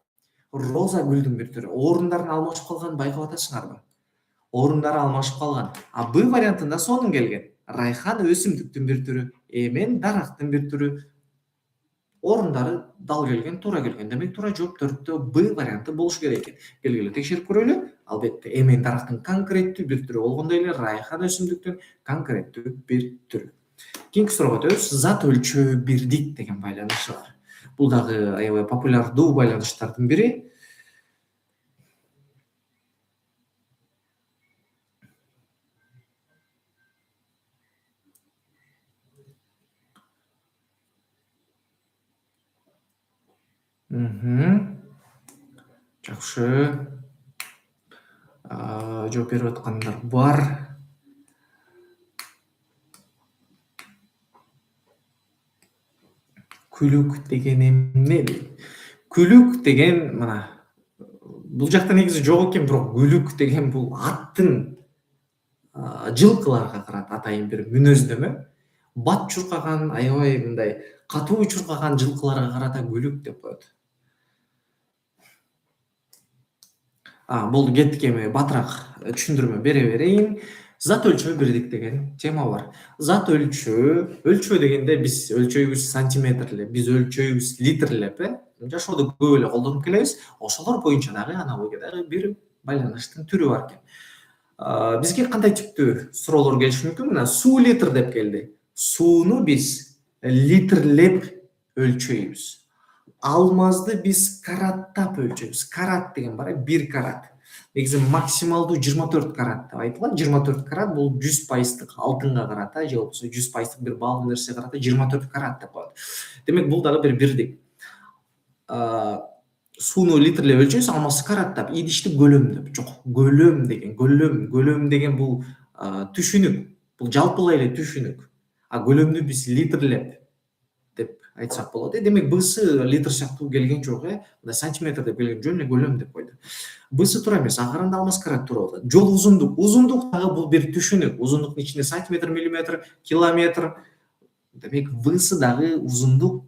Роза гүлдүн бир түрү. Орундарын алмашып калганын байкап атасыңарбы? Орундары алмашып калган. Б вариантында сонун келген. Райхан өсүмдүктүн бир түрү, эмен дарактын бир түрү. Орундары дал келген, туура келген. Демек туура жооп 4-тө Б варианты болуш керек экен. Келгиле текшерип көрөлү. Албетте эмен дарактын конкреттүү бир түрү болгондой эле райхан өсүмдүктүн конкреттүү бир түрү. Кийинки суроого өтөбүз. Зат өлчөө бирдик деген байланышы бар. Бул дагы аябай популярдуу байланыштардын бири. Жакшы. Жооп берип аткандар бар. Күлүк деген эмне дейт? Күлүк деген мына бул жакта негизи жок экен, бирок күлүк деген бул аттын жылкыларга карата атайын бир мүнөздөмө. Бат чуркаган, аябай мындай катуу чуркаган жылкыларга карата күлүк деп коет. Болду, кеттик. Эми батыраак түшүндүрмө бере берейин. Зат өлчөө бирдик деген тема бар. Зат өлчөө дегенде биз өлчөйбүз сантиметр эле, биз өлчөйбүз литр элеп, жашоодо көп эле колдонуп келебиз. Ошолор боюнча дагы аналогия бир байланыштын түрү бар экен. Бизге кандай типтүү суроолор келиши мүмкүн? Мына суу литр деп келди. Сууну биз литрлеп өлчөйбүз. Алмазды биз караттап өлчөйбүз. Карат деген бар, 1 карат. Негизи максималдуу 24 карат деп айтылат. 24 карат бул 100% алтынга карата, же болбосо 100% бир баалуу нерсеге карата 24 карат деп коет. Демек бул дагы бир бирдик. Сууну литрлеп өлчөйбүз, алмазды караттап, идишти көлөмдөп. Жок, көлөм деген бул түшүнүк. Бул жалпылай эле түшүнүк. Көлөмдү биз литрлеп деп айтсак болот. Демек бысы литр сыяктуу келген жок, мына сантиметр деп келген жөн эле көлөм деп койду. Бысы туура эмес, акырында алмаз карат туура болот. Жол узундук дагы бул бир түшүнүк. Узундуктун ичинде сантиметр, миллиметр, километр. Демек бысы дагы узундук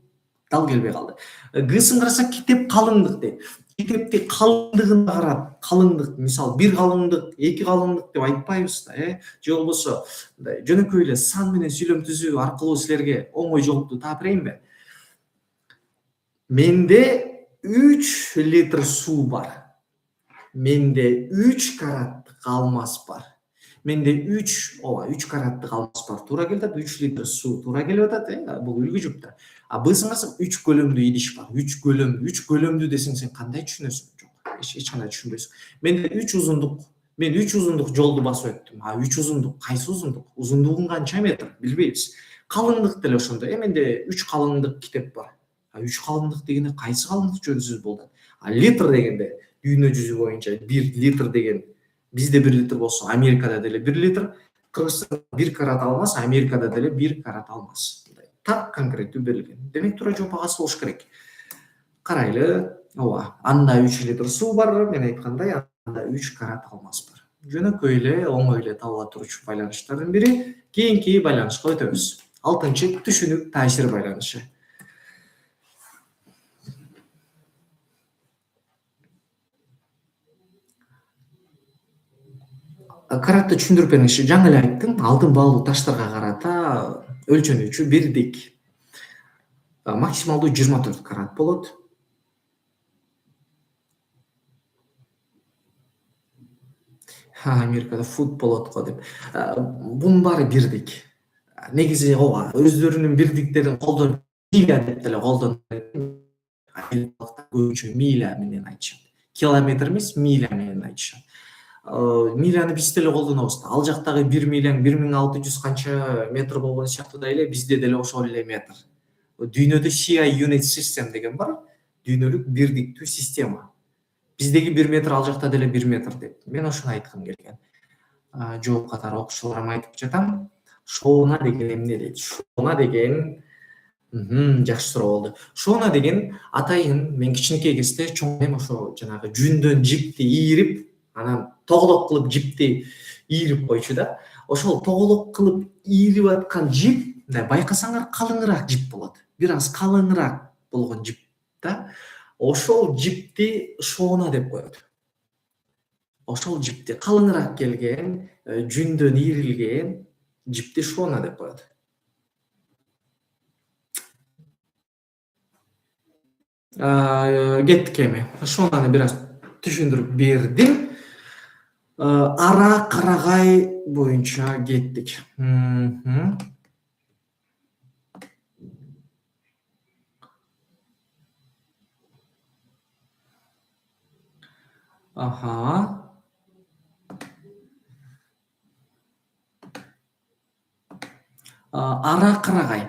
дал келбей калды. Гысын карасак китеп калыңдык дейт. Китепти калыңдыгына карап, калыңдык, мисалы 1 калыңдык, 2 калыңдык деп айтпайбыз да, же болбосо мындай жөнөкөй эле сан менен сүйлөм түзүү аркылуу силерге оңой жоопту таап берейинби? Менде 3 литр суу бар. Менде 3 караттык алмаз бар. Менде 3 караттык алмаз бар. Туура келип атат. 3 литр суу туура келип атат, бул үлгү жупта. Бысын карасак 3 көлөмдүү идиш бар. 3 көлөмдүү десең сен кандай түшүнөсүң? Жок, эч кандай түшүнбөйсүң. Менде 3 узундук, мен 3 узундук жолду басып өттүм. 3 узундук, кайсы узундук? Узундугун канча метр? Билбейбиз. Калыңдык деле ошондой. Менде 3 калыңдык китеп бар. 3 калыңдык дегенде кайсы калыңдык жөнүндө сөз болду? Литр дегенде дүйнө жүзү боюнча 1 литр деген бизде 1 литр болсо, Америкада деле 1 литр, Кыргызстанда 1 карат алмаз, Америкада деле 1 карат алмаз. Так конкреттүү берилген. Демек туура жооп агасы болуш керек. Карайлы. Анда 3 литр суу бар, мен айткандай, анда 3 карат алмаз бар. Жөнөкөй эле, оңой эле табыла турчу байланыштардын бири. Кийинки байланышка өтөбүз. 6-чы түшүнүк таасир байланышы. Каратты түшүндүрүп бериңизчи. Жаңы эле айттым, алтын баалуу таштарга карата өлчөнүүчү бирдик максималдуу 24 карат болот. Америкада фут болот го деп. Бунун баары бирдик. Негизи ооба өздөрүнүн бирдиктерин колдонуп миля деп деле колдонуп көбүнчө миля менен айтышат. Километр эмес, миля менен айтышат. Миляны биз деле колдонобуз. Ал жактагы 1 миляң 1600 канча метр болгон сыяктуу эле бизде деле ошол эле метр. Дүйнөдө CI Unit System деген бар. Дүйнөлүк бирдиктүү система. Биздеги 1 метр ал жакта деле 1 метр деп. Мен ошону айткым келген. Жооп катары окуучуларыма айтып жатам. Шоуна деген эмне дейт? Шоуна деген жакшы суроо болду. Шоуна деген атайын мен кичинекей кезде чоң эм ошо жанагы жүндөн жипти ийирип, анан тоголок кылып жипти ийирип койчу да. Ошол тоголок кылып ийирип аткан жип, мындай байкасаңар калыңыраак жип болот. Бир аз калыңыраак болгон жип да. Ошол жипти шоуна деп коет. Ошол жипти калыңыраак келген, жүндөн ийрилген жипти шоуна деп коет. Кеттик эми. Шоунаны бир аз түшүндүрүп бердим. Ара карагай боюнча кеттик. Ара карагай.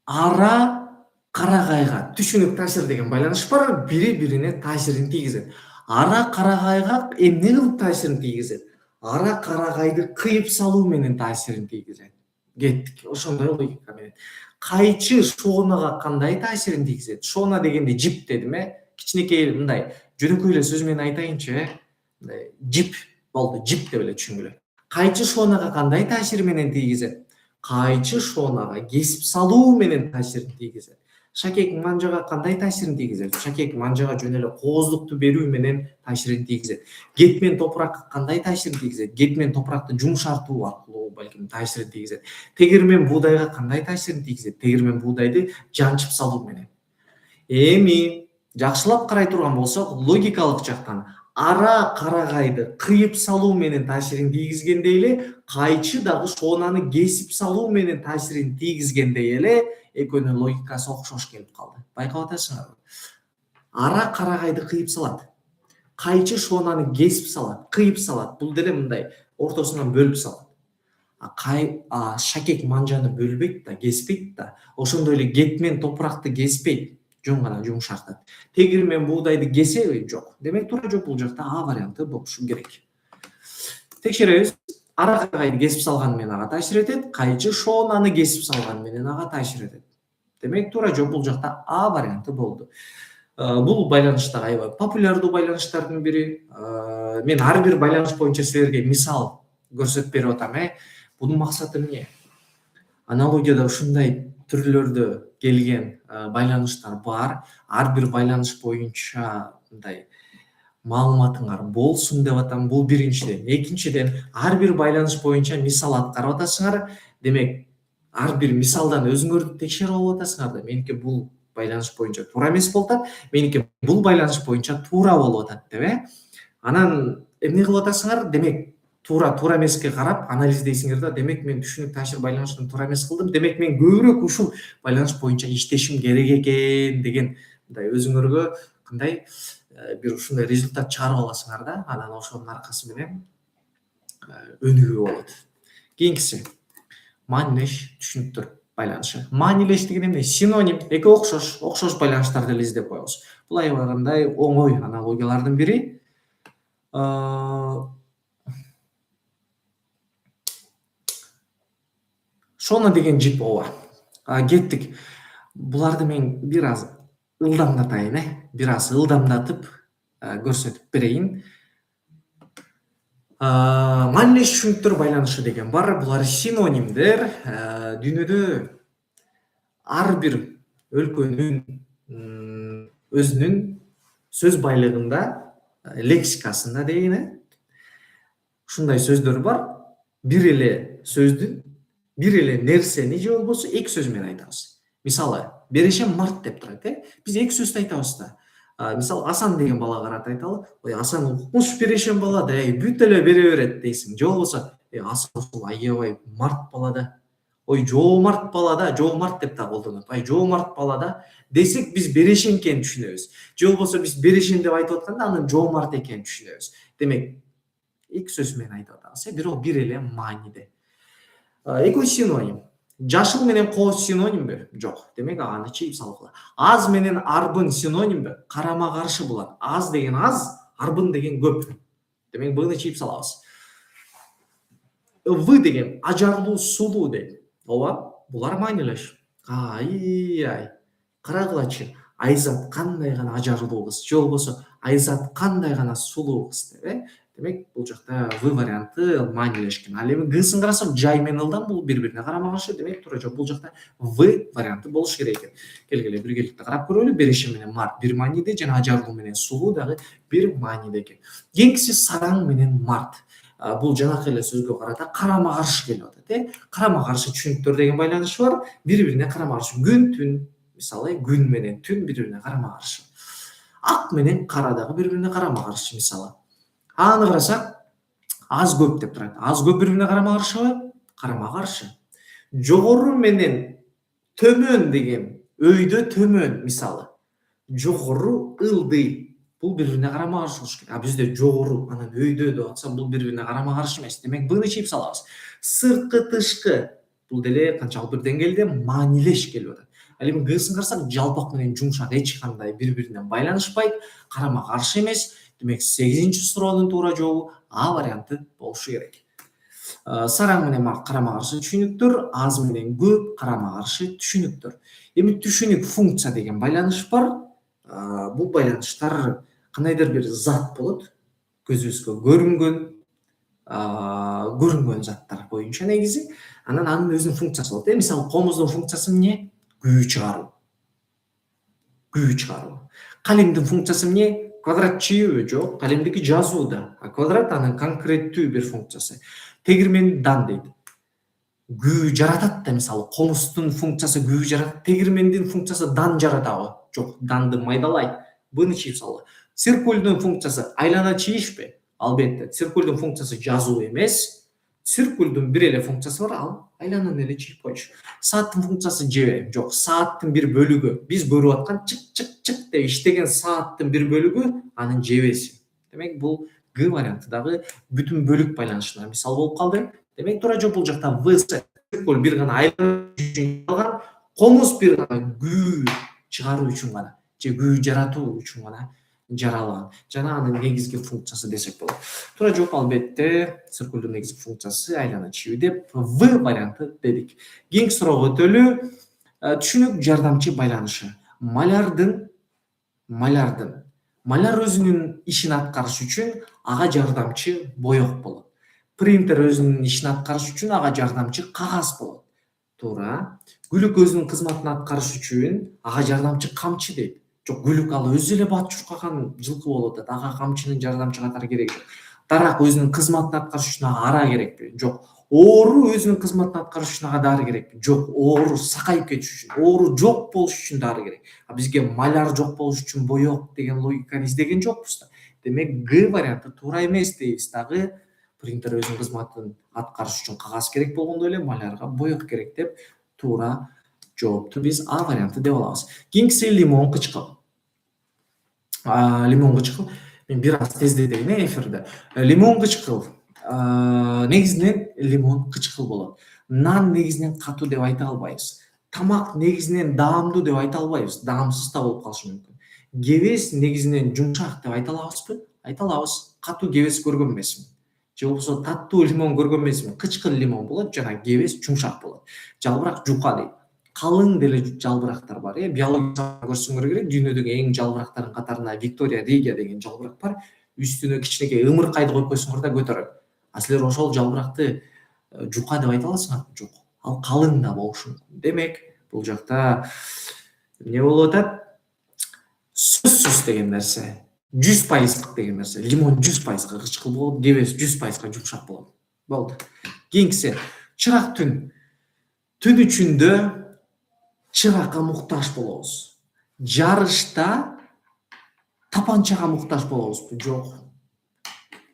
Ара карагайга түшүнүк таасир деген байланыш бар, бири-бирине таасирин тийгизет. Ара карагайга эмне кылып таасирин тийгизет? Ара карагайды кыйып салуу менен таасирин тийгизет. Кеттик. Ошондой логика менен. Кайчы шоунага кандай таасирин тийгизет? Шоуна дегенде жип дедим, кичинекей мындай жөнөкөй эле сөз менен айтайынчы, мындай жип болду, жип деп эле түшүнгүлө. Кайчы шоунага кандай таасир менен тийгизет? Кайчы шоунага кесип салуу менен таасирин тийгизет. Шакек манжага кандай таасирин тийгизет? Шакек манжага жөн эле кооздукту берүү менен таасирин тийгизет. Кет менен топуракка кандай таасирин тийгизет? Кет менен топуракты жумшартуу аркылуу балким таасирин тийгизет. Тегир менен буудайга кандай таасирин тийгизет? Тегир менен буудайды жанчып салуу менен. Эми жакшылап карай турган болсок, логикалык жактан ара карагайды кыйып салуу менен таасирин тийгизгендей эле, кайчы дагы шоунаны кесип салуу менен таасирин тийгизгендей эле экөөнүн логикасы окшош келип калды. Байкап атасыңарбы? Ара карагайды кыйып салат. Кайчы шоунаны кесип салат, кыйып салат. Бул деле мындай ортосунан бөлүп салат. Шакек манжаны бөлбөйт да, кеспейт да. Ошондой эле кет менен топуракты кеспейт, жөн гана жумшартат. Тегир менен буудайды кесеби? Жок. Демек туура жооп бул жакта А варианты болушу керек. Текшеребиз. Ара карагайды кесип салган менен ага таасир этет, кайчы шоунаны кесип салган менен ага таасир этет. Демек туура жооп бул жакта А варианты болду. Бул байланыш да аябай популярдуу байланыштардын бири. Мен ар бир байланыш боюнча силерге мисал көрсөтүп берип атам. Бунун максаты эмне? Аналогияда ушундай түрлөрдө келген байланыштар бар. Ар бир байланыш боюнча мындай маалыматыңар болсун деп атам. Бул биринчиден. Экинчиден, ар бир байланыш боюнча мисал аткарып атасыңар. Демек, ар бир мисалдан өзүңөрдү текшерип алып атасыңар да. Меники бул байланыш боюнча туура эмес болуп атат. Меники бул байланыш боюнча туура болуп атат деп, Анан эмне кылып атасыңар? Демек, туура эмеске карап анализдейсиңер да. Демек, мен түшүнүк таасир байланышын туура эмес кылдым. Демек, мен көбүрөөк ушул байланыш боюнча иштешим керек экен деген мындай өзүңөргө кандай бир ушундай результат чыгарып аласыңар да. Анан ошонун аркасы менен өнүгүү болот. Кийинкиси маанилеш түшүнүктөр байланышы. Маанилеш деген эмне? Синоним. Эки окшош байланыштарды эле издеп коебуз. Бул аябай кандай оңой аналогиялардын бири. Шоуна деген жип ооба. Кеттик. Буларды мен бир аз ылдамдатайын, бир аз ылдамдатып көрсөтүп берейин. Маанилеш түшүнүктөр байланышы деген бар. Булар синонимдер. Дүйнөдө ар бир өлкөнүн өзүнүн сөз байлыгында, лексикасында дейин, Ушундай сөздөр бар. Бир эле сөздүн, бир эле нерсени же болбосо эки сөз менен айтабыз. Мисалы, Берешем март деп турат, Биз эки сөздү айтабыз да. Мисалы, Асан деген балага карата айталы. Ой, Асан укмуш берешем бала да, бүт эле бере берет дейсиң. Же болбосо, Асан ушул аябай март бала да. Ой, жоомарт бала да, жоомарт деп да колдонот. Ай, жоомарт бала да десек, биз Берешем экенин түшүнөбүз. Же болбосо биз Берешем деп айтып атканда анын жоомарт экенин түшүнөбүз. Демек, эки сөз менен айтып атабыз, бирок бир эле мааниде. Экөө синоним. Жашыл менен кооз синонимби? Жок. Демек аны чийип салгыла. Аз менен арбын синонимби? Карама каршы булат. Аз деген аз, арбын деген көп. Демек буну чийип салабыз. В деген ажарлуу, сулуу дейт. Ооба, булар маанилеш. Ай, карагылачы. Айзат кандай гана ажарлуу кыз, же болбосо Айзат кандай гана сулуу кыз деп, Демек, бул жакта В варианты маанилешкен. Ал эми Гсын карасак, жай менен ылдам бул бири-бирине карама каршы. Демек, туура жооп бул жакта В варианты болуш керек экен. Келгиле биргеликте карап көрөлү. Берешем менен март бир мааниде жана ажарлуу менен сулуу дагы бир мааниде экен. Кийинкиси сараң менен март. Бул жанакы эле сөзгө карата карама каршы келип атат, Карама каршы түшүнүктөр деген байланышы бар. Бири-бирине карама каршы. Күн, түн, мисалы, күн менен түн бири-бирине карама каршы. Ак менен кара дагы бири-бирине карама каршы, мисалы. Аны карасак, аз көп деп турат. Аз көп бири-бирине карама каршыбы? Карама каршы. Жогору менен төмөн деген өйдө төмөн, мисалы. Жогору, ылдый. Бул бири-бирине карама каршы болуш керек. Бизде жогору анан өйдө деп атса, бул бири-бирине карама каршы эмес. Демек, буну чийип салабыз. Сырткы, тышкы. Бул деле канчалык бир деңгээлде маанилеш келип атат. Ал эми Гсын карасак, жалпак менен жумшак эч кандай бири-бирине байланышпайт, карама каршы эмес. Демек, 8-чи суроонун туура жообу А варианты болушу керек. Сараң менен март карама каршы түшүнүктөр, аз менен көп карама каршы түшүнүктөр. Эми түшүнүк функция деген байланыш бар. Бул байланыштар кандайдыр бир зат болот, көзүбүзгө көрүнгөн заттар боюнча негизи. Анан анын өзүнүн функциясы болот. Мисалы, комуздун функциясы эмне? Күү чыгаруу. Калемдин функциясы эмне? Квадрат чийүүбү? Жок, калемдики жазуу да. Квадрат анын конкреттүү бир функциясы. Тегирмен дан дейт. Күү жаратат да, мисалы, комуздун функциясы күү жаратат. Тегирмендин функциясы дан жаратабы? Жок, данды майдалайт. Буну чийип салгыла. Циркульдун функциясы айлана чийишпи? Албетте, циркульдун функциясы жазуу эмес. Циркульдун бир эле функциясы бар, ал айлананы эле чийип койчу. Сааттын функциясы жебе? Жок, сааттын бир бөлүгү. Биз көрүп аткан чык деп иштеген сааттын бир бөлүгү анын жебеси. Демек, бул Г варианты дагы бүтүн бөлүк байланышына мисал болуп калды. Демек, туура жооп бул жакта В. Циркуль бир гана айлана үчүн алган, комуз бир гана күү чыгаруу үчүн гана же күү жаратуу үчүн гана жаралган. Жана анын негизги функциясы десек болот. Туура жооп албетте циркулдун негизги функциясы айлана чийүү деп В варианты дедик. Кийинки суроого өтөлү. Түшүнүк жардамчы байланышы. Маляр өзүнүн ишин аткарыш үчүн ага жардамчы боек болот. Принтер өзүнүн ишин аткарыш үчүн ага жардамчы кагаз болот. Туура. Күлүк өзүнүн кызматын аткарыш үчүн ага жардамчы камчы дейт. Жок, күлүк ал өзү эле бат чуркаган жылкы болуп атат. Ага камчынын жардамчы катары кереги жок. Дарак өзүнүн кызматын аткарыш үчүн ага ара керекпи? Жок. Оору өзүнүн кызматын аткарыш үчүн ага дары керекпи? Жок. Оору сакайып кетиш үчүн, оору жок болуш үчүн дары керек. Бизге маляр жок болуш үчүн боек деген логиканы издеген жокпуз да. Демек, Г варианты туура эмес дейбиз дагы. Принтер өзүнүн кызматын аткарыш үчүн кагаз керек болгондой эле малярга боек керек деп туура жоопту биз А варианты деп алабыз. Кийинкиси лимон кычкыл. Лимон кычкыл. Мен бир аз тездетейин эфирде. Лимон кычкыл. Негизинен лимон кычкыл болот. Нан негизинен катуу деп айта албайбыз. Тамак негизинен даамдуу деп айта албайбыз. Даамсыз да болуп калышы мүмкүн. Кебес негизинен жумшак деп айта алабызбы? Айта алабыз. Катуу кебес көргөн эмесмин. Же болбосо таттуу лимон көргөн эмесмин. Кычкыл лимон болот, жана кебес жумшак болот. Жалбырак жука дейт. Калың деле жалбырактар бар, биологияда көрсөңөр керек. Дүйнөдөгү эң жалбырактардын катарына Виктория Ригия деген жалбырак бар. Үстүнө кичинекей ымыркайды коюп койсоңор да көтөрөт. Силер ошол жалбыракты жука деп айта аласыңарбы? Жок. Ал калың да болушу мүмкүн. Демек, бул жакта эмне болуп атат? Сөзсүз деген нерсе 100% деген нерсе. Лимон 100% кычкыл болот, кебес 100% жумшак болот. Болду. Кийинкиси чырак түн. Түн ичинде чыракка муктаж болобуз. Жарышта тапанчага муктаж болобузбу? Жок.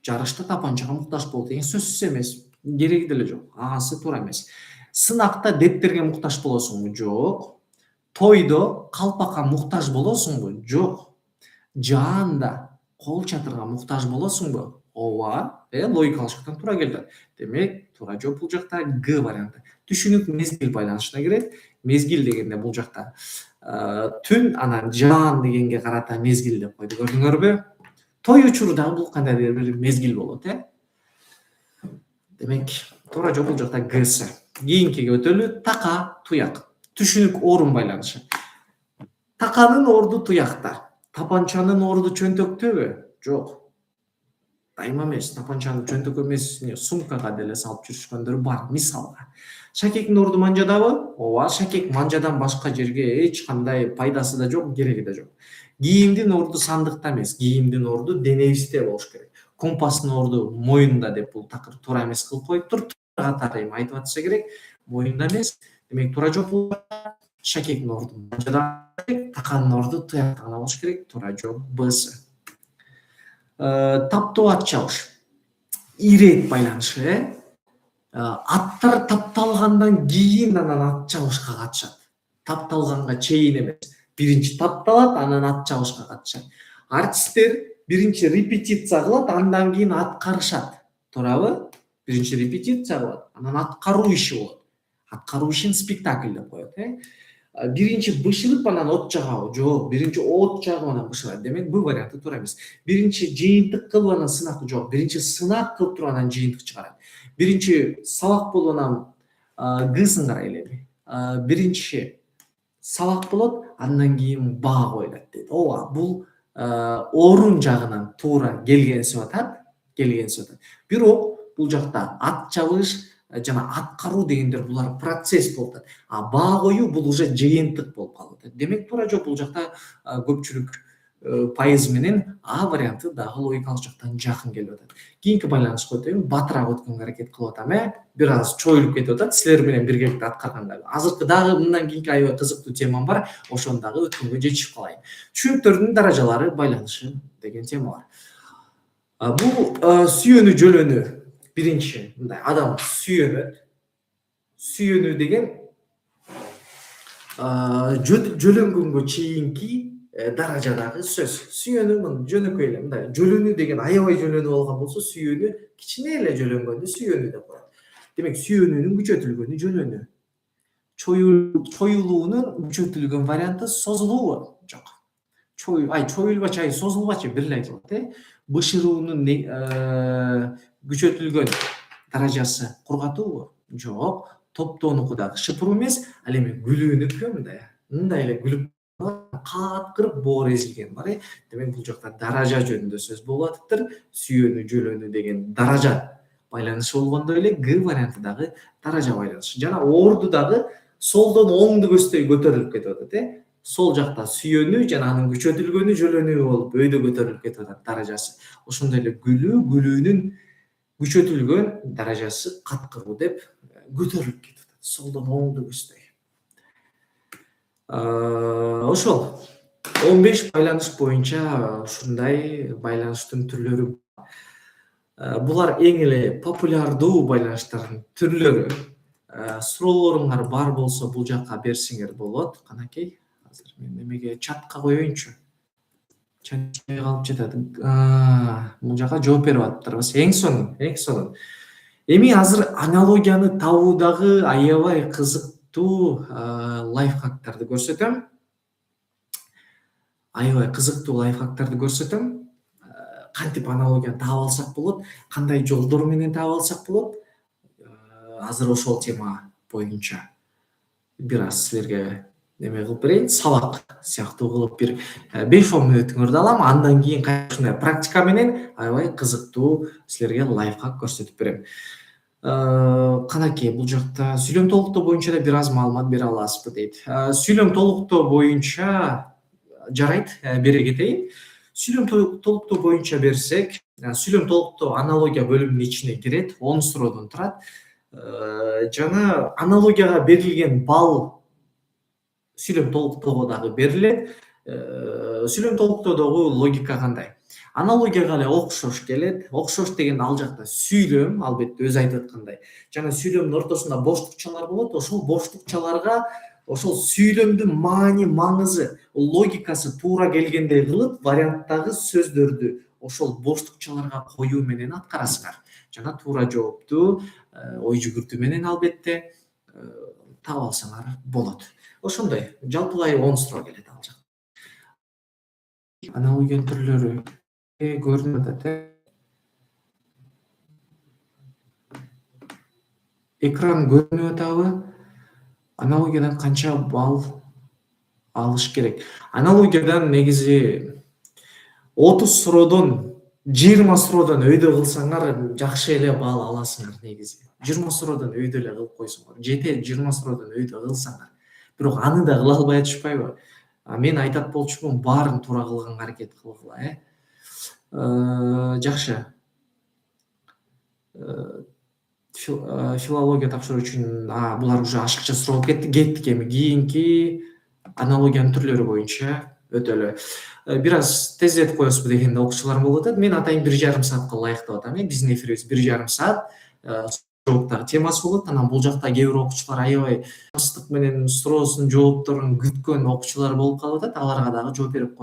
Жарышта тапанчага муктаж болот деген сөзсүз эмес. Кереги деле жок. Агасы туура эмес. Сынакта дептерге муктаж болосуңбу? Жок. Тойдо калпакка муктаж болосуңбу? Жок. Жаанда кол чатырга муктаж болосуңбу? Ооба. Логикалык жактан туура келди. Демек, туура жооп бул жакта Г варианты. Түшүнүк мезгил байланышына кирет. Мезгил дегенде бул жакта түн, анан жаан дегенге карата мезгил деп койду. Көрдүңөрбү? Той учуру дагы бул кандайдыр бир мезгил болот, Демек, туура жооп бул жакта Гсы. Кийинкиге өтөлү. Така, туяк. Түшүнүк орун байланышы. Таканын орду туякта. Тапанчанын орду чөнтөктөбү? Жок. Дайыма эмес. Тапанчаны чөнтөк эмес, сумкага деле салып жүрүшкөндөр бар, мисалга. Шакектин орду манжадабы? Ооба, шакек манжадан башка жерге эч кандай пайдасы да жок, кереги да жок. Кийимдин орду сандыкта эмес, кийимдин орду денебизде болуш керек. Компастын орду моюнда деп бул такыр туура эмес кылып коюптур. Туура катары эми айтып атса керек, моюнда эмес. Демек, туура жооп бул шакектин орду манжада, таканын орду туякта гана болуш керек. Туура жооп Бсы. Таптоо ат чабыш. Ирет байланышы, Аттар тапталгандан кийин анан ат чабышка катышат. Тапталганга чейин эмес. Биринчи тапталат, анан ат чабышка катышат. Артисттер биринчи репетиция кылат, андан кийин аткарышат. Туурабы? Биринчи репетиция кылат, анан аткаруу иши болот. Аткаруу ишин спектакль деп коет, Биринчи бышырып анан от жагабы? Жок, биринчи от жагып анан бышырат. Демек, бул варианты туура эмес. Биринчи жыйынтык кылып анан сынак? Жок, биринчи сынак кылып туруп анан жыйынтык чыгарат. Биринчи сабак болуп анан Гсын карайлы. Биринчи сабак болот, андан кийин баа коюлат дейт. Ооба, бул орун жагынан туура келгенсип атат. Бирок бул жакта ат чабыш жана аткаруу дегендер булар процесс болуп атат. А баа коюу бул уже жыйынтык болуп калып атат. Демек, туура жооп бул жакта көпчүлүк пайыз менен А варианты дагы логикалык жактан жакын келип атат. Кийинки байланышка өтөйүн. Батыраак өткөнгө аракет кылып атам, Бир аз чоюлуп кетип атат. Силер менен биргеликте аткарганда. Азыркы дагы мындан кийинки аябай кызыктуу темам бар. Ошону дагы өткөнгө жетишип калайын. Түшүнүктөрдүн даражалары байланышы деген тема бар. Бул сүйөнүү жөлөнүү. Биринчи, мындай адам сүйөнөт. Сүйөнүү деген жөлөнгөнгө чейинки даражадагы сөз. Сүйөнүү жөнөкөй эле мындай. Жөлөнүү деген аябай жөлөнүү болгон болсо, сүйөнүү кичине эле жөлөнгөндү сүйөнүү деп коет. Демек, сүйөнүүнүн күчөтүлгөнү жөлөнүү. Чоюлуунун күчөтүлгөн варианты созулуубу? Жок. Чоюлбачы, созулбачы бир эле айтылат, Бышыруунун күчөтүлгөн даражасы кургатуубу? Жок. Топтоонуку дагы шыпыруу эмес, ал эми гүлүүнүкү мындай эле күлүп каткырып боор эзилген бар, Демек, бул жакта даража жөнүндө сөз болуп атыптыр. Сүйөнүү жөлөнүү деген даража байланышы болгондой эле Г варианты дагы даража байланышы. Жана орду дагы солдон оңду көздөй көтөрүлүп кетип атат, Сол жакта сүйөнүү жана анын күчөтүлгөнү жөлөнүү болуп өйдө көтөрүлүп кетип атат даражасы. Ошондой эле гүлүүнүн күчөтүлгөн даражасы каткыруу деп көтөрүлүп кетип атат. Солдон оңду көздөй. Ошол 15 байланыш боюнча ушундай байланыштын түрлөрү. Булар эң эле популярдуу байланыштардын түрлөрү. Суроолоруңар бар болсо бул жакка берсеңер болот. Канакей, азыр мен немеге чатка коеюнчу. Чатчай калып жатат. Бул жака жооп берип атыптырбыз. Эң сонун. Эми азыр аналогияны табуудагы аябай кызыктуу лайфхактарды көрсөтөм. Кантип аналогияны таап алсак болот, кандай жолдор менен таап алсак болот. Азыр ошол тема боюнча бир аз силерге неме кылып берейин, сабак сыяктуу кылып бир 5-10 мүнөтүңөрдү алам. Андан кийин ушундай практика менен аябай кызыктуу силерге лайфхак көрсөтүп берем. Канакей, бул жакта сүйлөм толуктоо боюнча да бир аз маалымат бере аласызбы дейт. Сүйлөм толуктоо боюнча жарайт, бере кетейин. Сүйлөм толуктоо боюнча берсек, сүйлөм толуктоо аналогия бөлүмүнүн ичине кирет, 10 суроодон турат. Жана аналогияга берилген балл сүйлөм толуктоого дагы берилет. Сүйлөм толуктоодогу логика кандай? Аналогияга эле окшош келет. Окшош деген ал жакта сүйлөм, албетте өзү айтып аткандай. Жана сүйлөмдүн ортосунда боштукчалар болот. Ошол боштукчаларга ошол сүйлөмдүн маани, маңызы, логикасы туура келгендей кылып, варианттагы сөздөрдү ошол боштукчаларга коюу менен аткарасыңар. Жана туура жоопту ой жүгүртүү менен албетте таап алсаңар болот. Ошондой жалпылай 10 суроо келет ал жакта. Аналогиянын түрлөрү көрүнүп атат. Экран көрүнүп атабы? Аналогиядан канча балл алыш керек? Аналогиядан негизи 30 суроодон 20 суроодон өйдө кылсаңар жакшы эле балл аласыңар негизи. 20 суроодон өйдө эле кылып койсоңор, жетет 20 суроодон өйдө кылсаңар. Бирок аны да кыла албай атышпайбы? Мен айтат болчумун, баарын туура кылганга аракет кылгыла, Жакшы. Филология тапшыруу үчүн булар уже ашыкча суроо болуп кетти. Кеттик эми кийинки аналогиянын түрлөрү боюнча өтөлү. Бир аз тездетип коесузбу деген да окуучуларым болуп атат. Мен атайын 1,5 саатка ылайыктап атам. Биздин эфирибиз 1,5 саат. Жооптор темасы болот. Анан бул жакта кээ бир окуучулар аябай ыстык менен суроосунун жоопторун күткөн окуучулар болуп калып атат. Аларга дагы жооп берип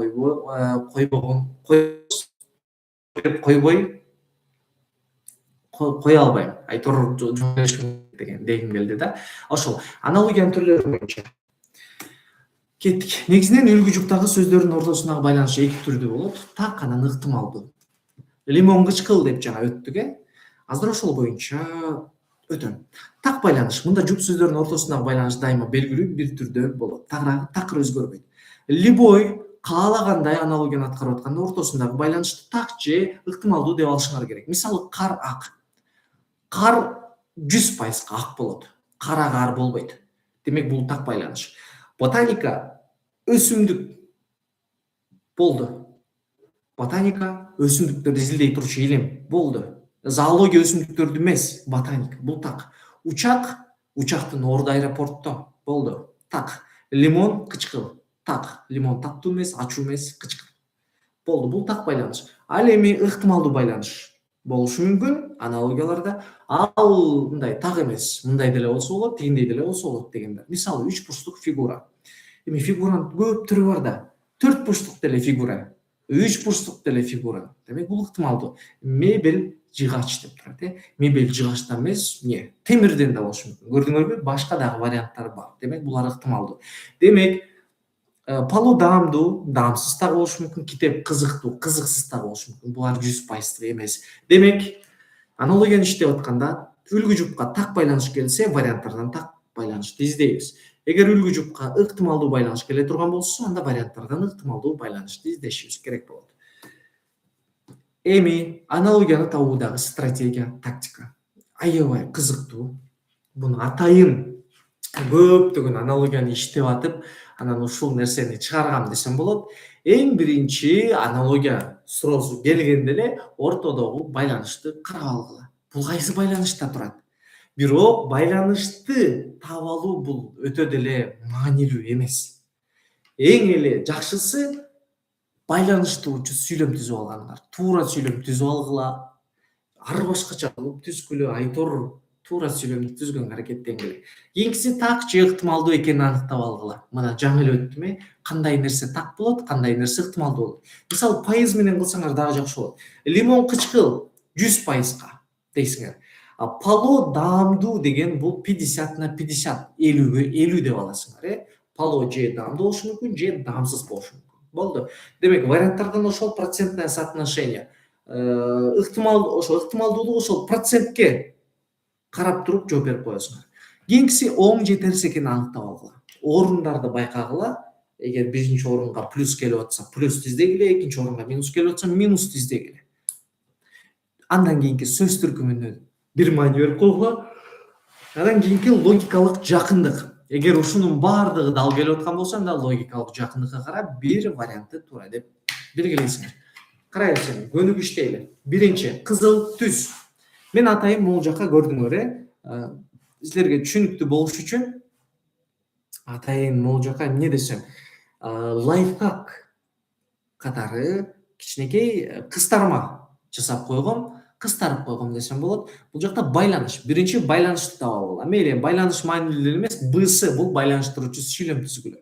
кое албайм. Айтор жооп беришим дегим келди да. Ошол аналогиянын түрлөрү боюнча кеттик. Негизинен үлгү жуптагы сөздөрдүн ортосундагы байланыш эки түрдүү болот. Так анан ыктымалдуу. Лимон кычкыл деп жана өттүк, Азыр ошол боюнча өтөм. Так байланыш. Мында жуп сөздөрдүн ортосундагы байланыш дайыма белгилүү бир түрдө болот. Такыр өзгөрбөйт. Любой каалагандай аналогияны аткарып атканда ортосундагы байланышты так же ыктымалдуу деп алышыңар керек. Мисалы, кар ак. Кар 100% ак болот. Кара кар болбойт. Демек бул так байланыш. Ботаника өсүмдүк болду. Ботаника өсүмдүктөрдү изилдей турчу илим болду. Зоология өсүмдүктөрдү эмес, ботаника. Бул так. Учактын орду аэропортто болду. Так. Лимон кычкыл. Так. Лимон таттуу эмес, ачуу эмес, кычкыл. Болду. Бул так байланыш. Ал эми ыктымалдуу байланыш болушу мүмкүн аналогияларда. Ал мындай так эмес. Мындай деле болсо болот, тигиндей деле болсо болот дегендер. Мисалы, 3 бурчтук фигура. Эми фигуранын көп түрү бар да. 4 бурчтук деле фигура. 3 бурчтук деле фигура. Демек бул ыктымалдуу. Мебель жыгач деп турат, Мебель жыгачтан эмес, темирден да болушу мүмкүн. Көрдүңөрбү? Башка дагы варианттар бар. Демек булар ыктымалдуу. Демек пало даамдуу, даамсыз дагы болушу мүмкүн. Китеп кызыктуу, кызыксыз дагы болушу мүмкүн. Булар 100% эмес. Демек аналогияны иштеп атканда үлгү жупка так байланыш келсе, варианттардан так байланышты издейбиз. Эгер үлгү жупка ыктымалдуу байланыш келе турган болсо, анда варианттардан ыктымалдуу байланышты издешибиз керек болот. Эми аналогияны табуудагы стратегия, тактика аябай кызыктуу. Буну атайын көптөгөн аналогияны иштеп атып, анан ушул нерсени чыгаргам десем болот. Эң биринчи аналогия суроосу келгенде эле ортодогу байланышты карап алгыла. Бул кайсы байланышта турат? Бирок байланышты таап алуу бул өтө деле маанилүү эмес. Эң эле жакшысы байланыштуучу сүйлөм түзүп алганыңар. Туура сүйлөм түзүп алгыла. Ар башкача кылып түзгүлө, айтор туура сүйлөмдү түзгөнгө аракеттенгиле. Кийинкиси так же ыктымалдуу экенин аныктап алгыла. Мына жаңы эле өттүм, кандай нерсе так болот, кандай нерсе ыктымалдуу болот. Мисалы, пайыз менен кылсаңар дагы жакшы болот. Лимон кычкыл 100% дейсиңер. Пало даамдуу деген бул 50/50, 50 деп аласыңар, Пало же даамдуу болушу мүмкүн, же даамсыз болушу мүмкүн. Болду. Демек варианттардан ошол процентное соотношение. Ыктымалдуулук ошол процентке карап туруп жооп берип коесуңар. Кийинкиси оң же терс экенин аныктап алгыла. Орундарды байкагыла. Эгер биринчи орунга плюс келип атса, плюс издегиле, экинчи орунга минус келип атса, минус издегиле. Андан кийинки сөз түркүмүнө бир маани берип койгула. Андан кийинки логикалык жакындык. Эгер ушунун баардыгы дал келип аткан болсо, анда логикалык жакындыкка карап бир вариантты туура деп белгилейсиңер. карай берсең көнүгүштейли. Биринчи кызыл түс. Мен атайын могул жака көрдүңөр силерге түшүнүктүү болуш үчүн атайын могул жака эмне десем, лайфхак катары кичинекей кыстарма жасап койгом, кыстарып койгом десем болот. Бул жакта байланыш. Биринчи байланышты таап алгыла. Мейли байланыш маанилүү деле эмес, бсы бул байланыштыруучу сүйлөм түзгүлө.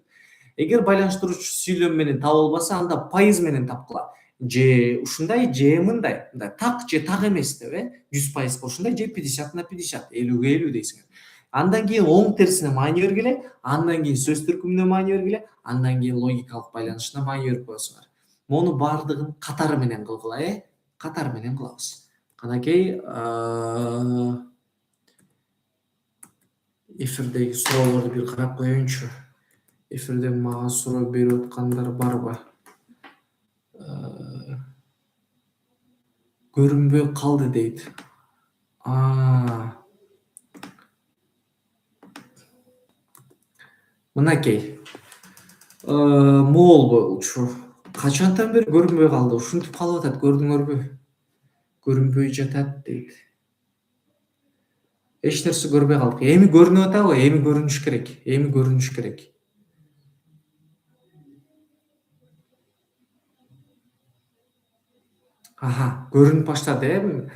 Эгер байланыштыруучу сүйлөм менен таба албаса, анда пайыз менен тапкыла. Же ушундай, же мындай. Мындай так же так эмес деп, 100% ушундай же 50/50, 50/50 дейсиңер. Андан кийин оң терсине маани бергиле, андан кийин сөз түркүмүнө маани бергиле, андан кийин логикалык байланышына маани берип коесуңар. Мону баардыгын катары менен кылгыла, катары менен кылабыз. Канакей, эфирдеги суроолорду бир карап коеюнчу. Эфирден мага суроо берип аткандар барбы? Көрүнбөй калды дейт. Мынакей, могул болчу. Качантан бери көрүнбөй калды? Ушинтип калып атат, көрдүңөрбү? Көрүнбөй жатат дейт. Эч нерсе көрбөй калдык. Эми көрүнүп атабы? Эми көрүнүш керек. Эми көрүнүш керек. Көрүнүп баштады,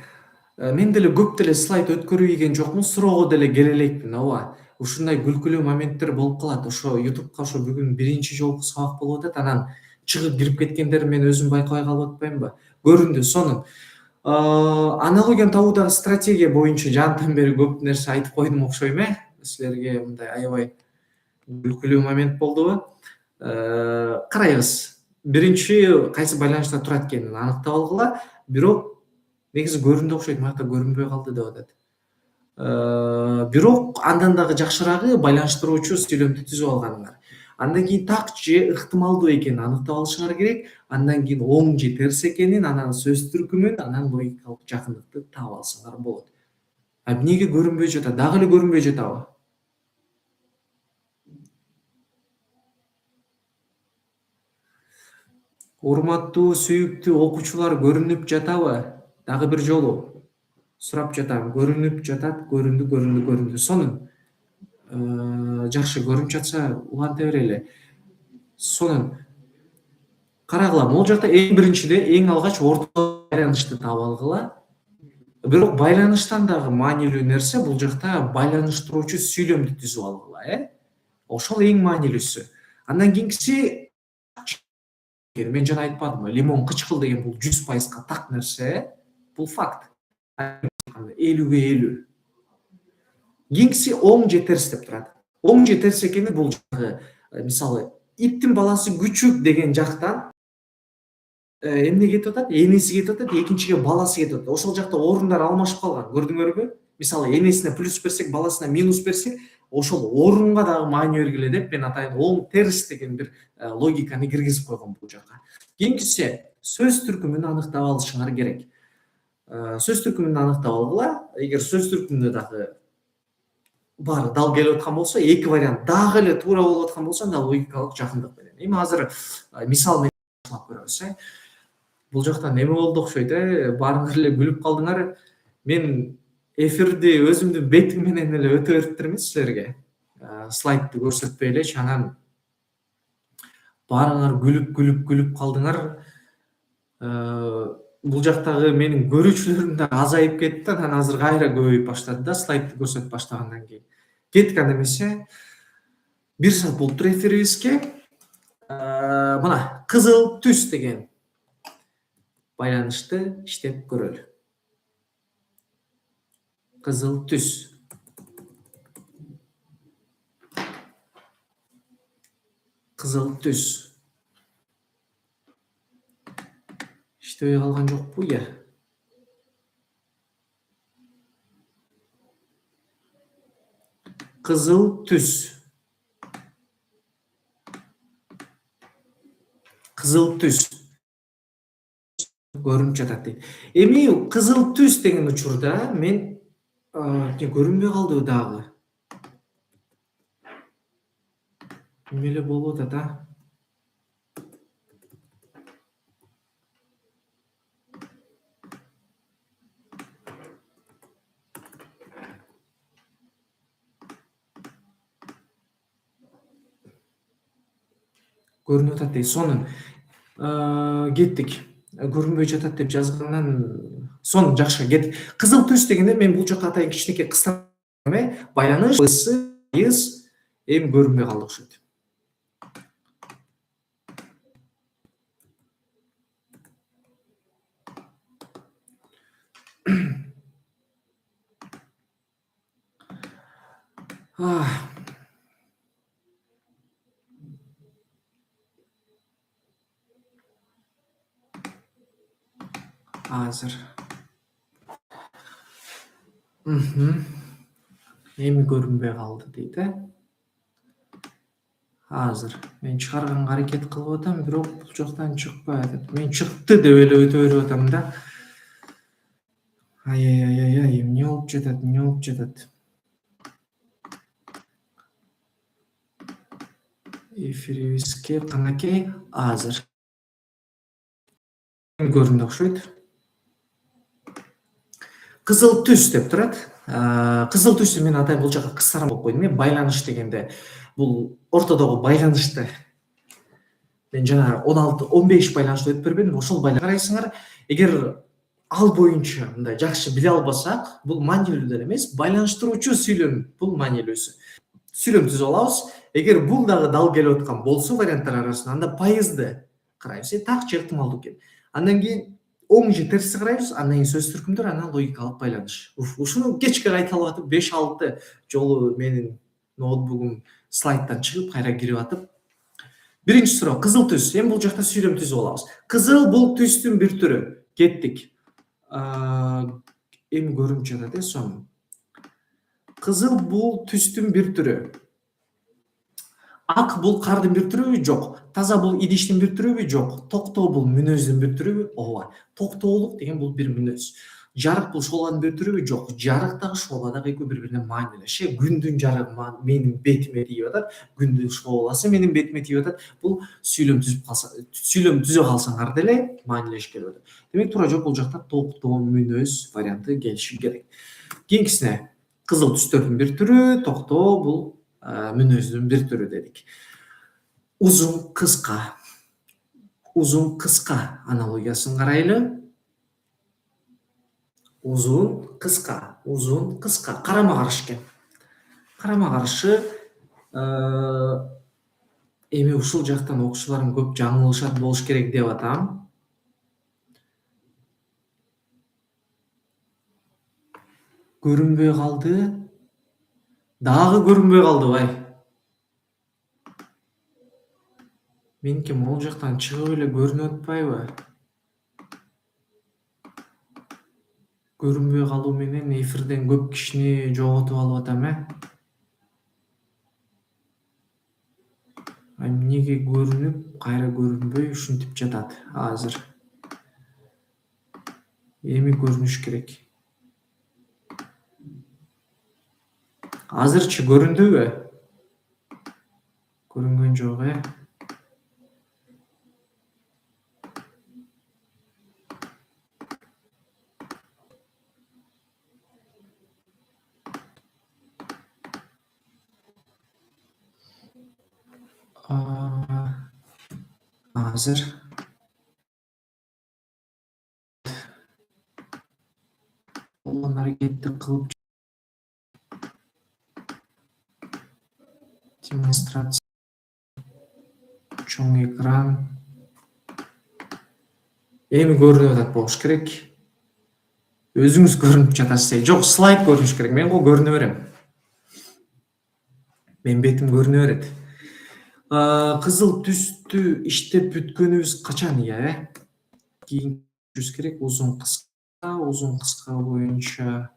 Мен деле көп деле слайд өткөрүп ийген жокмун, суроого деле келе элекмин, ооба. Ушундай күлкүлүү моменттер болуп калат. Ошо ютубка ошо бүгүн биринчи жолку сабак болуп атат, анан чыгып кирип кеткендерин мен өзүм байкабай калып атпаймынбы? Көрүндү, сонун. Аналогияны табуудагы стратегия боюнча жаантан бери көп нерсе айтып койдум окшойм, Силерге мындай аябай күлкүлүү момент болдубу? Карайбыз. Биринчи кайсы байланышта турат экенин аныктап алгыла, бирок негизи көрүндү окшойт, мына көрүнбөй калды деп атат. Бирок андан дагы жакшыраагы байланыштыруучу сүйлөмдү түзүп алганыңар. Андан кийин так же ыктымалдуу экенин аныктап алышыңар керек. Андан кийин оң же терс экенин, анан сөз түркүмүн, анан логикалык жакындыкты таап алсаңар болот. Эмнеге көрүнбөй жатат? Дагы эле көрүнбөй жатабы? Урматтуу, сүйүктүү окуучулар, көрүнүп жатабы? Дагы бир жолу сурап жатам. Көрүнүп жатат, көрүндү. Сонун. Жакшы, көрүнүп жатса уланта берели. Сонун. Карагыла, могул жакта эң биринчиде эң алгач ортодо байланышты таап алгыла. Бирок байланыштан дагы маанилүү нерсе бул жакта байланыштыруучу сүйлөмдү түзүп алгыла, Ошол эң маанилүүсү. Андан кийинкиси, мен жана айтпадымбы, лимон кычкыл деген бул 100%га так нерсе, бул факт. 50/50. Кийинкиси оң же терс деп турат. Оң же терс экени бул жагы, мисалы, иттин баласы күчүк деген жактан эмне кетип атат? Энеси кетип атат, экинчиге баласы кетип атат. Ошол жакта орундар алмашып калган, көрдүңөрбү? Мисалы, энесине плюс берсек, баласына минус берсек, ошол орунга дагы маани бергиле деп мен атайын оң терс деген бир логиканы киргизип койгом бул жака. Кийинкиси, сөз түркүмүн аныктап алышыңар керек. Сөз түркүмүн аныктап алгыла. Эгер сөз түркүмүндө дагы баары дал келип аткан болсо, эки вариант дагы эле туура болуп аткан болсо, анда логикалык жакындык менен. Эми азыр мисал менен баштап көрөбүз, Бул жактан эме болду окшойт, Баарыңар эле күлүп калдыңар. Мен эфирди өзүмдүн бетим менен эле өтө бериптирмин силерге. Слайдты көрсөтпөй элечи, анан баарыңар күлүп калдыңар. Бул жактагы менин көрүүчүлөрүм да азайып кетти, анан азыр кайра көбөйүп баштады да, слайдты көрсөтүп баштагандан кийин. Кеттик анда эмесе. 1 саат болуптур эфирибизге. Мына кызыл түс деген байланышты иштеп көрөлү. Кызыл түс. Кызыл түс. Иштебей калган жокпу, Кызыл түс. Кызыл түс. Көрүнүп жатат дейт. Эми кызыл түс деген учурда мен көрүнбөй калдыбы дагы? Эме эле болуп атат, көрүнүп атат дейт. Сонун кеттик. Көрүнбөй жатат деп жазгандан сонун жакшы кеттик. Кызыл түс дегенде мен бул жака атайын кичинекей кыска байланыш ысы айыз эми көрүнбөй калды окшойт. Азыр эми көрүнбөй калды дейт, Азыр мен чыгарганга аракет кылып атам, бирок бул жактан чыкпай атат. Мен чыкты деп эле өтө берип атам да. Ай, эмне болуп жатат, эмне болуп жатат? Эфирибизге канакей азыр көрүндү окшойт. Кызыл түс деп турат. Кызыл түстү мен атайын бул жака кыскара болуп койдум. Байланыш дегенде бул ортодогу байланышты мен жана 16-15 байланышты өтүп бербедимби? Ошол байланыш карайсыңар. Эгер ал боюнча мындай жакшы биле албасак, бул маанилүү деле эмес. Байланыштыруучу сүйлөм бул маанилүүсү. Сүйлөм түзүп алабыз. Эгер бул дагы дал келип аткан болсо варианттар арасынан, анда пайызды карайбыз. Так же ыктымалдуу экен. Андан кийин оң же терси карайбыз, андан кийин сөз түркүмдөр, анан логикалык байланыш. Ушуну кечке кайталап атып 5-6 жолу менин ноутбугум слайдтан чыгып, кайра кирип атып. Биринчи суроо, кызыл түс. Эми бул жакта сүйлөм түзүп алабыз. Кызыл бул түстүн бир түрү. Кеттик. Эми көрүнүп жатат, сонун. Кызыл бул түстүн бир түрү. Ак бул кардын бир түрүбү? Жок. Таза бул идиштин бир түрүбү? Жок. Токтоо бул мүнөздүн бир түрүбү? Ооба. Токтоолук деген бул бир мүнөз. Жарык бул школанын бир түрүбү? Жок. Жарык дагы школа дагы экөө бири-бирине маанилүү. Күндүн жарыгы менин бетиме тийип атат, күндүн школасы менин бетиме тийип атат. Бул сүйлөм түзө калсаңар деле маанилеш келип атат. Демек туура жооп бул жакта токтоо, мүнөз варианты келиши керек. Кийинкисине кызыл түстөрдүн бир түрү, токтоо бул мүнөздүн бир түрү дедик. Узун, кыска. Узун, кыска аналогиясын карайлы. Узун, кыска, карама-каршы экен. Карама-каршы эми ушул жактан окуучуларым көп жаңылышат болуш керек деп атам. Көрүнбөй калды. Дагы көрүнбөй калдыбы? Меники могул жактан чыгып эле көрүнүп атпайбы? Көрүнбөй калуу менен эфирден көп кишини жоготуп алып атам, Эмнеге көрүнүп, кайра көрүнбөй ушинтип жатат азыр. Эми көрүнүш керек. Азырчы көрүндүбү? Көрүнгөн жок, Азыр болгон аракетти кылып демонстрация, чоң экран. Эми көрүнүп атат болуш керек. Өзүңүз көрүнүп жатасыз. Жок, слайд көрүнүш керек. Мен го көрүнө берем. Менин бетим көрүнө берет. Кызыл түстү иштеп бүткөнүбүз качан Кийин көрүшүбүз керек. Узун, кыска боюнча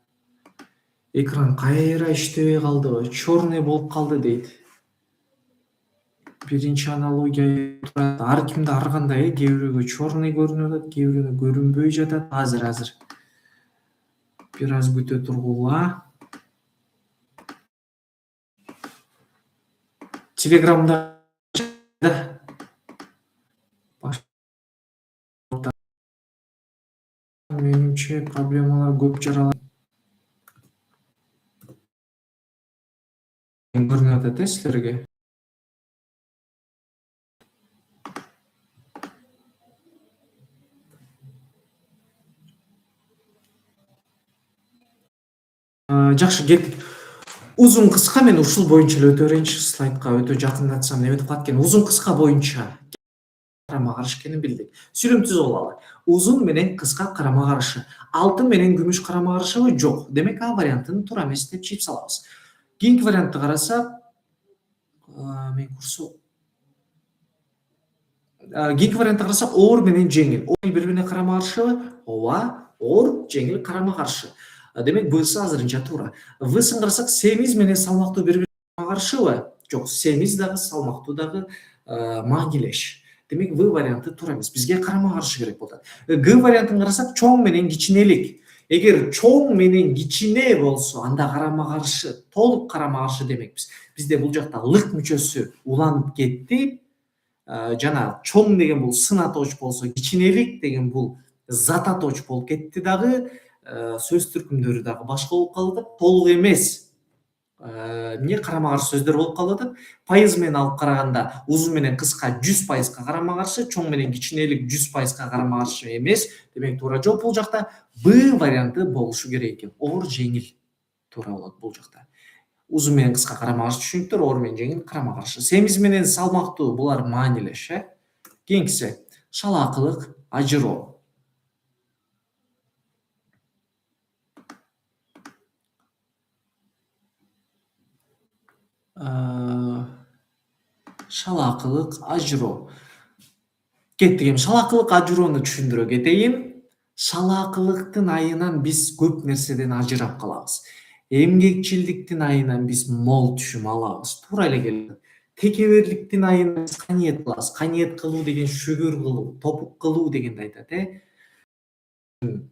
экран кайра иштебей калдыбы? Чёрный болуп калды дейт. Биринчи аналогия турат. Ар кимде ар кандай, кээ бирөөгө чёрный көрүнүп атат, кээ бирөөнө көрүнбөй жатат. Азыр бир аз күтө тургула. Телеграмда менимче проблемалар көп жаралат. Көрүнүп атат силерге? Жакшы, кеттик. Узун кыска мен ушул боюнча эле өтө берейинчи. Слайдка өтө жакындатсам неметип калат экен. Узун кыска боюнча карама каршы экенин билдик. Сүйлөм түзүп алалы. Узун менен кыска карама каршы. Алтын менен күмүш карама каршыбы? Жок. Демек А вариантын туура эмес деп чийип салабыз. Кийинки вариантты карасак, мен курсу кийинки вариантты карасак, оор менен жеңил. Оор бири бирине карама каршыбы? Ооба, оор, жеңил карама каршы. Демек Б'сы азырынча туура. В'сын карасак, семиз менен салмактуу бири бирине карама каршыбы? Жок, семиз дагы салмактуу дагы маанилеш. Демек В варианты туура эмес. Бизге карама каршы керек болот. Г вариантын карасак, чоң менен кичинелик. Эгер чоң менен кичине болсо, анда карама каршы, толук карама каршы демекпиз. Бизде бул жакта лык мүчөсү уланып кетти. Жана чоң деген бул сын атооч болсо, кичинелик деген бул зат атооч болуп кетти дагы. Сөз түркүмдөрү дагы башка болуп калды. Толук эмес эмне карама каршы сөздөр болуп калды. Пайыз менен алып караганда узун менен кыска 100%га карама каршы, чоң менен кичинелик 100%га карама каршы эмес. Демек туура жооп бул жакта Б варианты болушу керек экен. Оор, жеңил туура болот бул жакта. Узун менен кыска карама каршы түшүнүктөр, оор менен жеңил карама каршы. Семиз менен салмактуу булар маанилеш, Кийинкиси шалаакылык, ажыроо. Шалаакылык, ажыроо. Кеттик, эми шалаакылык, ажыроону түшүндүрө кетейин. Шалаакылыктын айынан биз көп нерседен ажырап калабыз. Эмгекчилдиктин айынан биз мол түшүм алабыз. Туура эле келет. Текеберликтин айынан биз каниет кылабыз. Каниет кылуу деген шүгүр кылуу, топук кылуу дегенди айтат,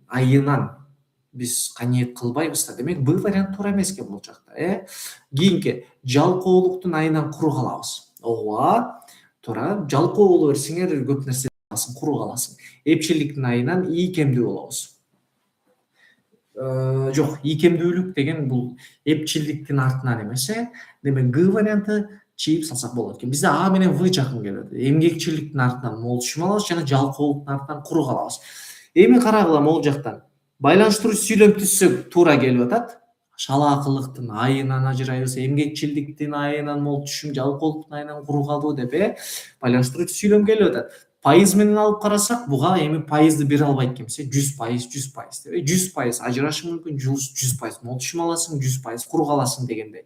Айынан биз каниет кылбайбыз да. Демек Б вариант туура эмес экен бул жакта, Кийинки жалкоолуктун айынан куру калабыз. Ооба, туура. Жалкоо боло берсеңер көп нерсе каласың, куру каласың. Эпчилдиктин айынан ийкемдүү болобуз. Жок, ийкемдүүлүк деген бул эпчилдиктин артынан эмес, Демек Г варианты чийип салсак болот экен. Бизде А менен В жакын келет. Эмгекчиликтин артынан мол түшүм алабыз жана жалкоолуктун артынан куру калабыз. Эми карагыла могул жактан. Байланыштыруу сүйлөм түзсөк туура келип атат. Шалаакылыктын айынан ажырайбыз, эмгекчилдиктин айынан мол түшүм, жалкоолуктун айынан куру калуу деп, байланыштыруу сүйлөм келип атат. Пайыз менен алып карасак, буга эми пайызды бере албайт экенбиз, 100%, 100% деп. 100% ажырашың мүмкүн, 100% мол түшүм аласың, 100% куру каласың дегендей.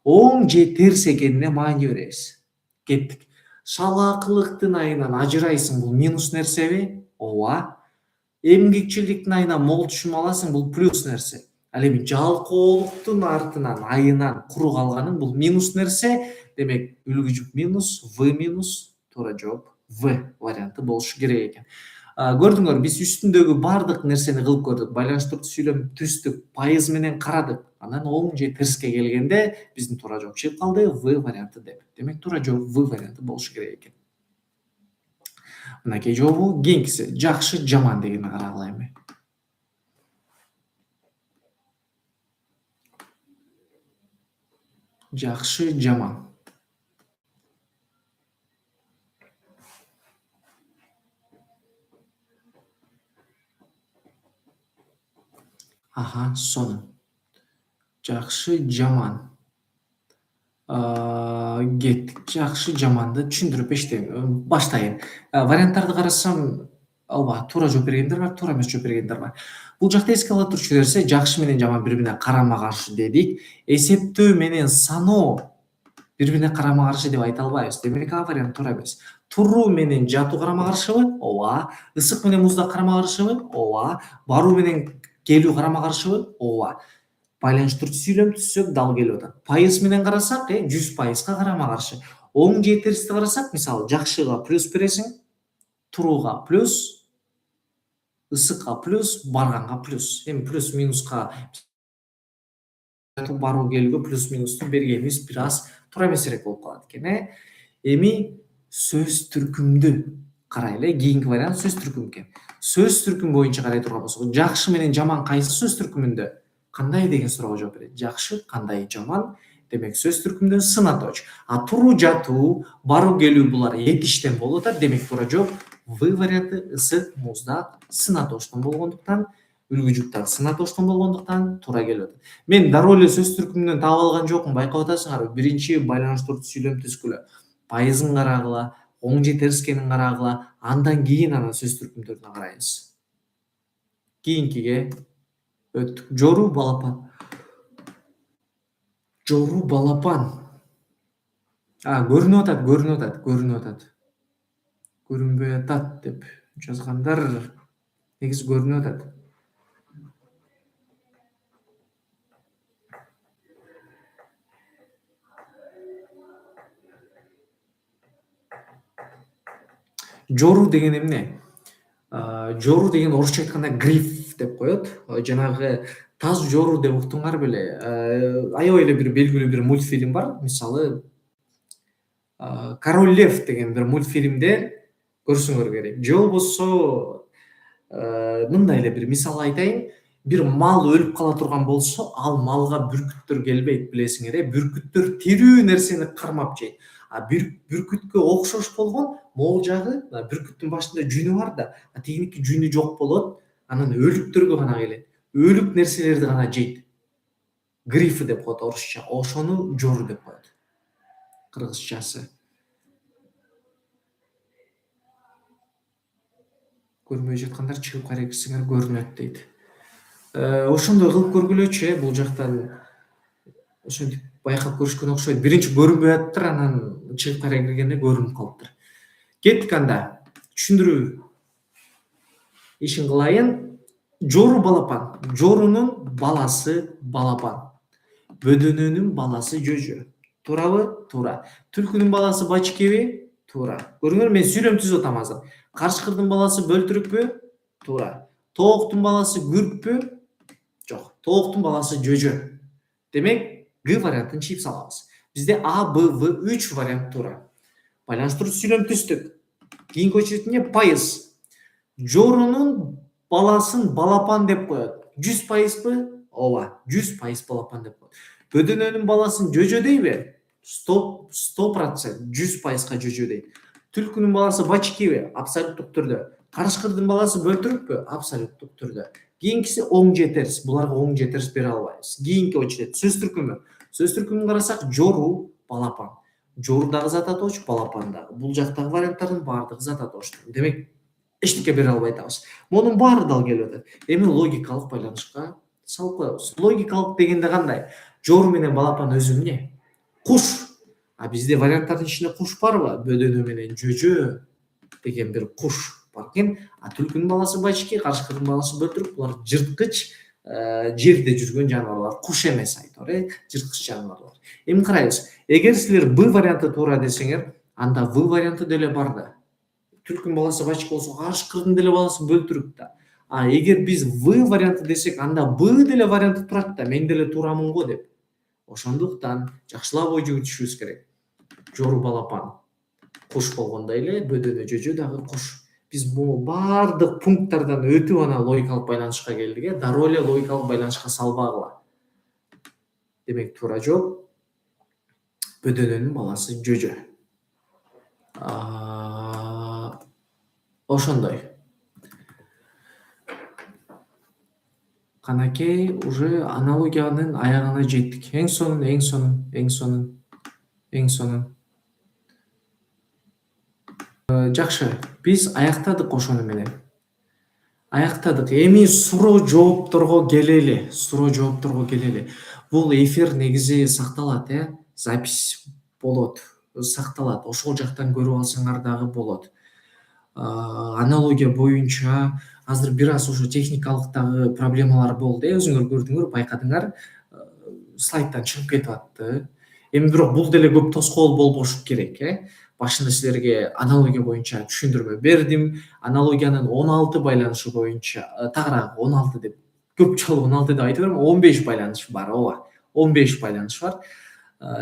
Оң же терс экенине маани беребиз. Кеттик. Шалаакылыктын айынан ажырайсың, бул минус нерсеби? Ооба. Эмгекчилдиктин айынан мол түшүм аласың, бул плюс нерсе. Ал эми жалкоолуктун артынан айынан куру калганың бул минус нерсе. Демек үлгү жүк минус, В минус, туура жооп В варианты болушу керек экен. Көрдүңөр, биз үстүндөгү бардык нерсени кылып көрдүк. Байланыштыруу сүйлөм түздүк, пайыз менен карадык. Анан оң же терске келгенде биздин туура жооп чыгып калды В варианты деп. Демек туура жооп В варианты болушу керек экен. Мынакей жообу. Кийинкиси жакшы, жаман дегенди карагыла эми. Жакшы, жаман. Сонун. Жакшы, жаман. Кеттик. Жакшы, жаманды түшүндүрүп баштайын. Варианттарды карасам, ооба, туура жооп бергендер бар, туура эмес жооп бергендер бар. Бул жакта эске ала турчу нерсе, жакшы менен жаман бири бирине карама каршы дедик. Эсептөө менен саноо бири бирине карама каршы деп айта албайбыз. Демек А вариант туура эмес. Туруу менен жатуу карама каршыбы? Ооба. Ысык менен музда карама каршыбы? Ооба. Баруу менен келүү карама каршыбы? Ооба. Байланыштыруу сүйлөм түзсөк дал келип атат. Пайыз менен карасак, 100%га карама каршы. Оң же терсти карасак, мисалы жакшыга плюс бересиң, турууга плюс, ысыкка плюс, барганга плюс. Эми плюс минуска баруу келүүгө плюс минусту бергенибиз бир аз туура эмесирээк болуп калат экен, Эми сөз түркүмдү карайлы. Кийинки вариант сөз түркүм экен. Сөз түркүм боюнча карай турган болсок, жакшы менен жаман кайсы сөз түркүмүндө? Кандай деген суроого жооп берет. Жакшы, кандай, жаман. Демек сөз түркүмдө сын атооч. Туруу, жатуу, баруу, келүү булар этиштен болуп атат. Демек туура жооп В варианты ысык, муздак, сын атооштон болгондуктан үлгү жуптагы сына тоштон болгондуктан туура келип атат. Мен дароо эле сөз түркүмүнөн таап алган жокмун, байкап атасыңарбы? Биринчи байланыштыруучу сүйлөм түзгүлө, пайызын карагыла, оң же терскенин карагыла, андан кийин анан сөз түркүмдөрүнө карайбыз. Кийинкиге өттүк. Жору балапан. Жору балапан. Көрүнүп атат, көрүнүп атат, көрүнүп атат. Көрүнбөй атат деп жазгандар. Негизи көрүнүп атат. Жору деген эмне? Жору деген орусча айтканда гриф деп коет. Жанагы таз жору деп уктуңар беле? Аябай эле бир белгилүү бир мультфильм бар. Мисалы, Король Лев деген бир мультфильмде көрсөңөр керек. Же болбосо мындай эле бир мисал айтайын. Бир мал өлүп кала турган болсо, ал малга бүркүттөр келбейт, билесиңер. Бүркүттөр тирүү нерсени кармап жейт. Бүркүткө окшош болгон могул жагы, бүркүттүн башында жүнү бар да, тигиники жүнү жок болот, анан өлүктөргө гана келет. Өлүк нерселерди гана жейт. Гриф деп коет орусча. Ошону жору деп коет. Кыргызчасы. Көрмөй жаткандар чыгып карайсыңар, көрүнөт дейт. Ошондой кылып көргүлөчү, бул жактан ошентип байкап көрүшкөн окшойт. Биринчи көрүнбөй атыптыр, анан чыгып карай киргенде көрүнүп калыптыр. Кеттик анда. Түшүндүрүү ишин кылайын. Жору балапан. Жорунун баласы балапан. Бөдөнөнүн баласы жөжө. Туурабы? Туура. Түлкүнүн баласы бачкеби? Туура. Көрүңөр, мен сүйлөм түзүп атам азыр. Карышкырдын баласы бөлтүрүкпү? Туура. Тооктун баласы күркпү? Жок. Тооктун баласы жөжө. Демек, Г вариантын чийип салабыз. Бизде А, Б, В 3 вариант туура. Байланыштыруучу сүйлөм түздүк. Кийинки очерединде пайыз. Жорунун баласын балапан деп коет. 100%бы? Ооба, 100% балапан деп коет. Бөдөнөнүн баласын жөжө дейби? 100%, 100%га жөжө дейт. Түлкүнүн баласы бачкеби? Абсолюттук түрдө. Карышкырдын баласы бөлтүрүкпү? Абсолюттук түрдө. Кийинкиси оң же терс. Буларга оң же терс бере албайбыз. Кийинки очеред сөз түркүмү. Сөз түркүмүн карасак, жору, балапан. Жору дагы зат атооч, балапан дагы. Бул жактагы варианттардын баардыгы зат атооч. Демек, эчтеке бере албай атабыз. Мунун баары дал келип атат. Эми логикалык байланышка салып коебуз. Логикалык дегенде кандай? Жору менен балапан өзү эмне? Куш. Бизде варианттардын ичинде куш барбы? Бөдөнө менен жөжө деген бир куш бар экен. Түлкүнүн баласы бачке, карышкырдын баласы бөлтүрүк. Булар жырткыч, жерде жүргөн жаныбарлар. Куш эмес айтор, жырткыч жаныбарлар. Эми карайбыз. Эгер силер Б варианты туура десеңер, анда В варианты деле бар да. Түлкүнүн баласы бачке болсо, карышкырдын деле баласы бөлтүрүк да. Эгер биз В варианты десек, анда Б деле варианты турат да. Мен деле туурамын го деп. Ошондуктан жакшылап ой жүгүртүшүбүз керек. Жору балапан куш болгондой эле, бөдөнө жөжө дагы куш. Биз бул баардык пункттардан өтүп ана логикалык байланышка келдик, дароо эле логикалык байланышка салбагыла. Демек, туура жооп бөдөнөнүн баласы жөжө. Ошондой. Канакей уже аналогиянын аягына жеттик. Эң сонун. Жакшы, биз аяктадык ошону менен. Эми суроо жоопторго келели. Бул эфир негизи сакталат, запись болот, сакталат. Ошол жактан көрүп алсаңар дагы болот. Аналогия боюнча азыр бир аз ошо техникалык дагы проблемалар болду, өзүңөр көрдүңөр, байкадыңар, слайдтан чыгып кетип атты. Эми бирок бул деле көп тоскоол болбошу керек, Башында силерге аналогия боюнча түшүндүрмө бердим. Аналогиянын 16 байланышы боюнча, тагыраак 16 деп, көп жолу 16 деп айтып берем, 15 байланыш бар, ооба. 15 байланыш бар.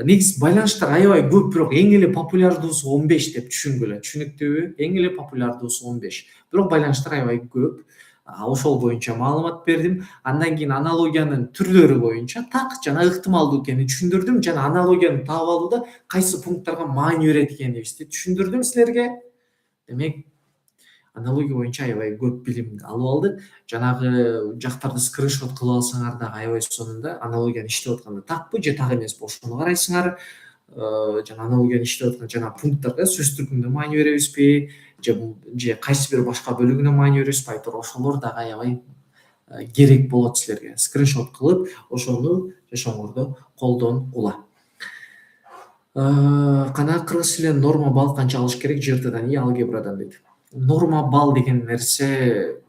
Негизи байланыштар аябай көп, бирок эң эле популярдуусу 15 деп түшүнгүлө. Түшүнүктүүбү? Эң эле популярдуусу 15. Бирок байланыштар аябай көп. Ошол боюнча маалымат бердим. Андан кийин аналогиянын түрлөрү боюнча так жана ыктымалдуу экенин түшүндүрдүм, жана аналогияны таап алууда кайсы пункттарга маани берет экенибизди түшүндүрдүм силерге. Демек, аналогия боюнча аябай көп билимди алып алдык. Жанагы жактарды скриншот кылып алсаңар дагы аябай сонун аналогияны иштеп атканда такпы же так эмеспи ошону карайсыңар. Жана аналогияны иштеп аткан жана пункттарга сөз түркүмдө маани беребизби же кайсы бир башка бөлүгүнө маани беребизби айтор ошолор дагы аябай керек болот силерге. Скриншот кылып ошону жашооңордо колдонгула. Кана кыргыз тилинен норма балл канча алыш керек жртдан и алгебрадан дейт. Норма балл деген нерсе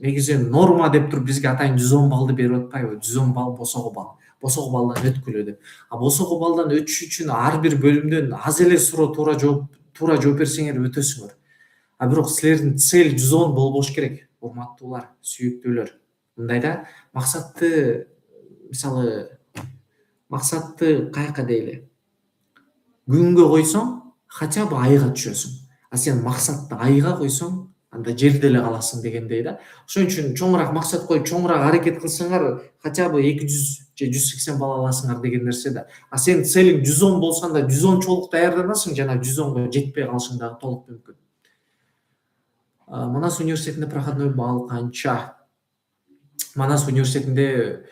негизи норма деп туруп бизге атайын 110 баллды берип атпайбы? 110 балл босого балл. Босого баллдан өткүлө деп. Босого баллдан өтүш үчүн ар бир бөлүмдөн аз эле суроо туура жооп берсеңер өтөсүңөр. Бирок силердин цель 110 болбош керек, урматтуулар, сүйүктүүлөр. Мындайда максатты каяка дейли? Күнгө койсоң, хотя бы айга түшөсүң. Сен максатты айга койсоң, анда жерде эле каласың дегендей да. Ошон үчүн чоңураак максат коюп, чоңураак аракет кылсаңар, хотя бы 200 же 180 балл аласыңар деген нерсе да. Сен целиң 110 болсо анда 110чолук даярданасың, жана 110го жетпей калышың дагы толук мүмкүн. Манас университетинде проходной балл канча? Манас университетинде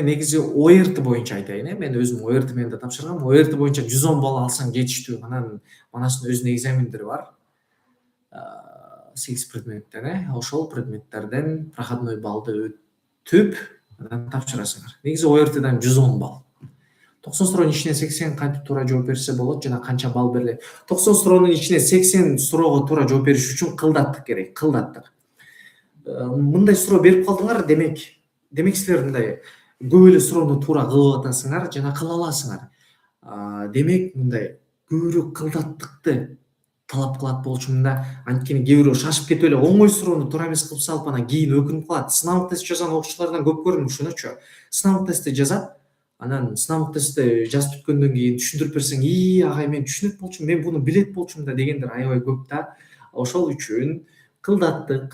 негизи ОРТ боюнча айтайын, мен өзүм ОРТ менен да тапшыргам. ОРТ боюнча 110 балл алсаң жетиштүү. Анан Манастын өзүнүн экзамендери бар. 8 предметтен, ошол предметтерден проходной баллды өтүп, анан тапшырасыңар. Негизи ОРТдан 110 балл. 90 суроонун ичинен 80 кантип туура жооп берсе болот жана канча балл берилет. 90 суроонун ичинен 80 суроого туура жооп бериш үчүн кылдаттык керек, кылдаттык. Мындай суроо берип калдыңар, демек силер мындай көп эле суроону туура кылып атасыңар жана кыла аласыңар. Демек мындай көбүрөөк кылдаттыкты талап кылат болчумун да. Анткени кээ бирөө шашып кетип эле оңой суроону туура эмес кылып салып, анан кийин өкүнүп калат. Сынамык тест жазган окуучулардан көп көрдүм ушунучу. Сынамык тестти жазат, анан сынамык тестти жазып бүткөндөн кийин түшүндүрүп берсең, агай мен түшүнөт болчумун, мен буну билет болчумун да дегендер аябай көп да. Ошол үчүн кылдаттык.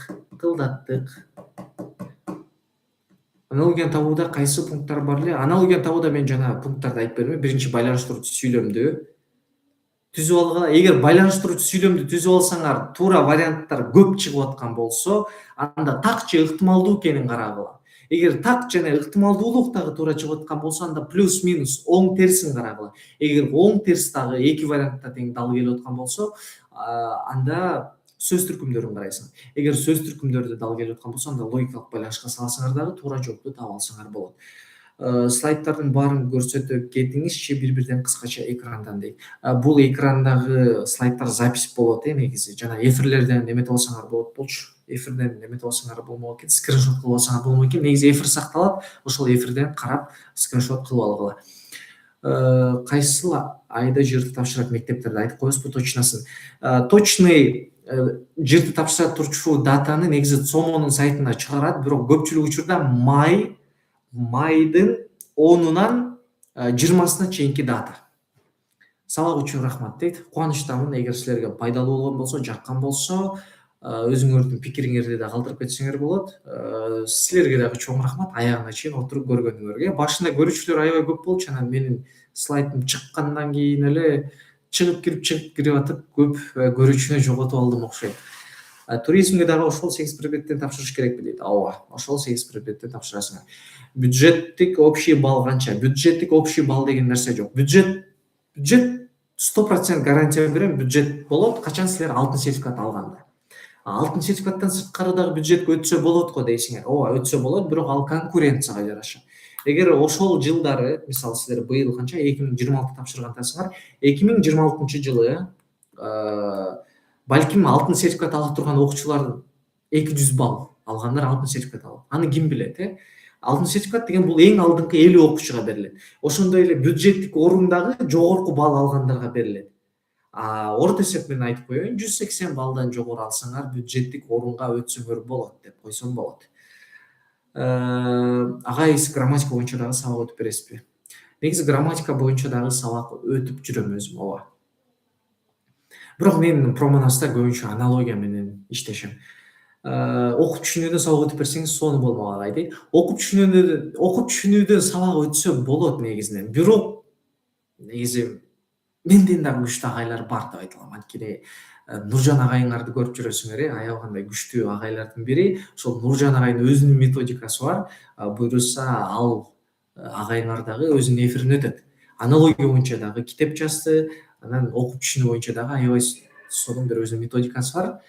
Аналогияны табууда кайсы пункттар бар эле? Аналогияны табууда мен жана пункттарды айтып бердим. Биринчи байланыштыруучу сүйлөмдү түзүп алгыла. Эгер байланыштыруучу сүйлөмдү түзүп алсаңар, туура варианттар көп чыгып аткан болсо, анда так же ыктымалдуу экенин карагыла. Эгер так жана ыктымалдуулук дагы туура чыгып аткан болсо, анда плюс-минус оң терсин карагыла. Эгер оң терс дагы эки вариантта тең дал келип аткан болсо, анда сөз түркүмдөрүн карайсың. Эгер сөз түркүмдөрдү дал келип аткан болсо, анда логикалык байланышка салсаңар дагы туура жоопту таба алсаңар болот. Слайдтардын баарын көрсөтө кетиңизчи бир-бирден кыскача экрандан дейт. Бул экрандагы слайдтар запись болот негизи. Жана эфирлерден эметип алсаңар болот болчу. Эфирден эметип алсаңар болмок экен, скриншот кылып алсаңар болмок экен. Негизи эфир сакталат, ошол эфирден карап скриншот кылып алгыла. Кайсыл айда жрт тапшырат мектептерде айтып коебузбу точносын? Точный жрт тапшыра турчу датаны негизи ЦОМОнун сайтына чыгарат, бирок көпчүлүк учурда майдын 10-унан 20-сына чейинки дата. Сабак үчүн рахмат дейт. Кубанычтамын, эгер силерге пайдалуу болгон болсо, жаккан болсо, өзүңөрдүн пикириңерди да калтырып кетсеңер болот. Силерге дагы чоң рахмат, аягына чейин отуруп көргөнүңөргө. Башында көрүүчүлөр аябай көп болчу, анан менин слайдым чыккандан кийин эле чыгып кирип атып көп көрүүчүнү жоготуп алдым окшойт. Туризмге дагы ошол 8 предметтен тапшырыш керекпи дейт. Ооба, ошол 8 предметтен тапшырасыңар. Бюджеттик общий балл канча? Бюджеттик общий балл деген нерсе жок. Бюджет 100% гарантия берем, бюджет болот, качан силер алтын сертификат алганда. Алтын сертификаттан сырткары дагы бюджетке өтсө болот го дейсиңер. Ооба, өтсө болот, бирок ал конкуренцияга жараша. Эгер ошол жылдары, мисалы силер быйыл канча 2026 тапшыргансыңар, 2026-жылы балким алтын сертификат ала турган окуучулар 200 балл алгандар алтын сертификат алат. Аны ким билет, Алтын сертификат деген бул эң алдыңкы 50 окуучуга берилет. Ошондой эле бюджеттик орундагы жогорку балл алгандарга берилет. Орто эсеп менен айтып коеюн, 180 баллдан жогору алсаңар бюджеттик орунга өтсөңөр болот деп койсом болот. Агай, грамматика боюнча дагы сабак өтүп бересизби? Негизи грамматика боюнча дагы сабак өтүп жүрөм өзүм, ооба. Бирок мен проманаста көбүнчө аналогия менен иштешем. Окуп түшүнүүдөн сабак өтүп берсеңиз сонун болмок агай дейт. Окуп түшүнүүдөн сабак өтсө болот негизинен. Бирок негизи менден дагы күчтүү агайлар бар деп айта алам. Анткени Нуржан агайыңарды көрүп жүрөсүңөр, аябагандай күчтүү агайлардын бири. Ошол Нуржан агайдын өзүнүн методикасы бар. Буюрса ал агайыңар дагы өзүнүн эфирин өтөт. Аналогия боюнча дагы китеп жазды, анан окуп түшүнүү боюнча дагы аябай сонун бир өзүнүн методикасы бар.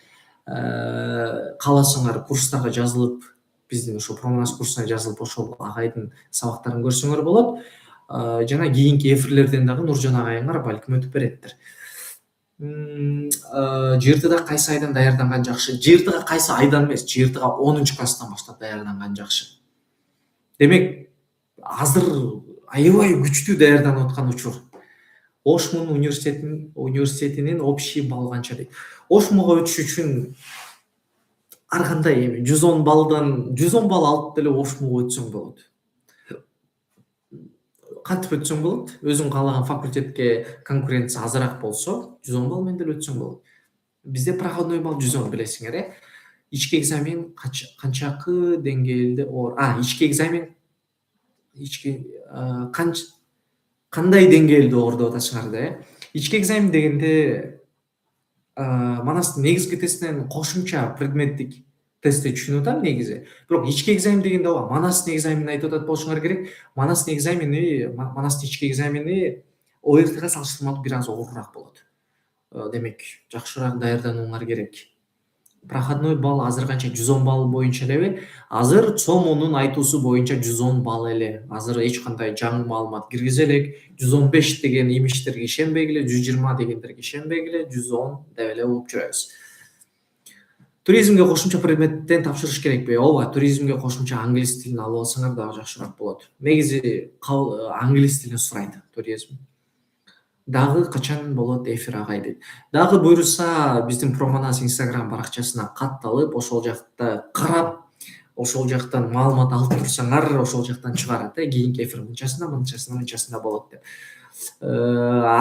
Кааласаңар курстарга жазылып, биздин ошо промонас курсуна жазылып, ошол агайдын сабактарын көрсөңөр болот. Жана кийинки эфирлерден дагы Нуржан агайыңар балким өтүп береттир. ЖРТга кайсы айдан даярданган жакшы? ЖРТга кайсы айдан эмес, ЖРТга 10-класстан баштап даярданган жакшы. Демек, азыр аябай күчтүү даярданып аткан учур. Ошмун университетинин общий балл канча дейт. Ошмуга өтүш үчүн ар кандай эми 110 балл алып деле Ошмуга өтсөң болот. Кантип өтсөң болот? Өзүң каалаган факультетке конкуренция азыраак болсо, 110 балл менен деле өтсөң болот. Бизде проходной балл 110, билесиңер, Ички экзамен канчакы деңгээлде ички экзамен кандай деңгээлде оор деп атасыңар да, Ички экзамен дегенде Манастын негизги тестинен кошумча предметтик тестти түшүнүп атам негизи. Бирок ички экзамен дегенде ооба Манастын экзаменин айтып атат болушуңар керек. Манастын ички экзамени ОРТга салыштырмалуу бир аз оорураак болот. Демек, жакшыраак даярданууңар керек. Проходной балл азыр канча? 110 балл боюнча элеби? Азыр ЦОМУнун айтуусу боюнча 110 балл эле. Азыр эч кандай жаңы маалымат киргизе элек. 115 деген имиштерге ишенбегиле, 120 дегендерге ишенбегиле, 110 деп эле угуп жүрөбүз. Туризмге кошумча предметтен тапшырыш керекпи? Ооба, туризмге кошумча англис тилин алып алсаңар дагы жакшыраак болот. Негизи англис тилин сурайт туризм. Дагы качан болот эфир агай дейт. Дагы буюрса биздин Промонас Instagram баракчасына катталып, ошол жакта карап, ошол жактан маалымат алып турсаңар, ошол жактан чыгарат, кийинки эфир мынчасында болот деп.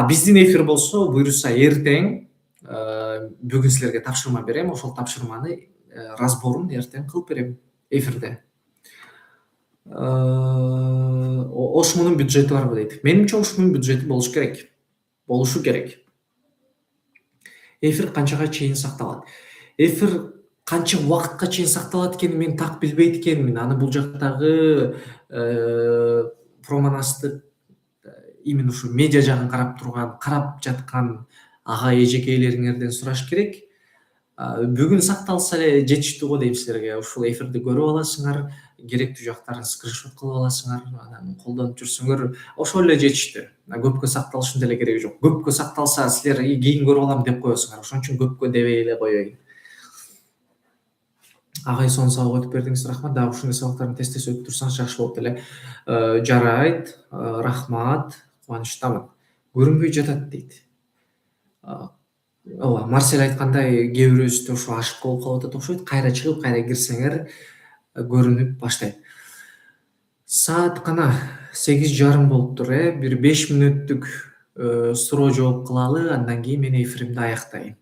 Биздин эфир болсо буюрса эртең, бүгүн силерге тапшырма берем, ошол тапшырманы разборун эртең кылып берем эфирде. Ошмунун бюджети барбы дейт. Менимче Ошмунун бюджети болушу керек. Эфир канчага чейин сакталат? Эфир канча убакытка чейин сакталат экенин мен так билбейт экенмин. Аны бул жактагы Промонасты именно ушу медиа жагын карап жаткан агай эжекейлериңерден сураш керек. Бүгүн сакталса эле жетиштүү го дейм силерге. Ушул эфирди көрүп аласыңар, керектүү жактарын скриншот кылып аласыңар, анан колдонуп жүрсөңөр, ошол эле жетиштүү. Көпкө сакталыштын деле кереги жок. Көпкө сакталса силер кийин көрүп алам деп коесуңар. Ошон үчүн көпкө дебей эле коеюн. Агай сонун сабак өтүп бердиңиз, рахмат. Дагы ушундай сабактарды тез өтүп турсаңыз жакшы болот эле. Жарайт, рахмат, кубанычтамын. Көрүнбөй жатат дейт. Ооба, Марсель айткандай, кээ бирөөбүздө ошо ошибка болуп калып атат окшойт. Кайра чыгып, кайра кирсеңер көрүнүп баштайт. Саат кана 8:30 болуптур, бир 5 мүнөттүк суроо жооп кылалы, андан кийин мен эфиримди аяктайм.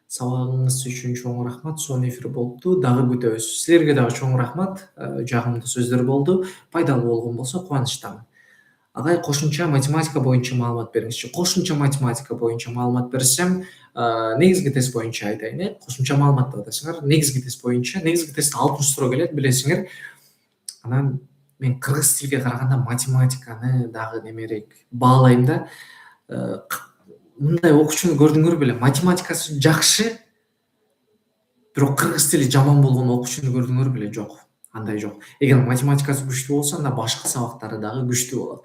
Сабагыңыз үчүн чоң рахмат. Сонун эфир болупту. Дагы күтөбүз. Силерге дагы чоң рахмат. Жагымдуу сөздөр болду. Пайдалуу болгон болсо кубанычтамын. Агай, кошумча математика боюнча маалымат бериңизчи. Кошумча математика боюнча маалымат берсем, негизги тест боюнча айтайын, кошумча маалымат деп атасыңар. Негизги тест боюнча, негизги тест 60 суроо келет, билесиңер. Анан мен кыргыз тилге караганда математиканы дагы немерээк баалайм да. Мындай окуучуну көрдүңөр беле? Математикасы жакшы, бирок кыргыз тили жаман болгон окуучуну көрдүңөр беле? Жок, андай жок. Эгер математикасы күчтүү болсо, анда башка сабактары дагы күчтүү болот.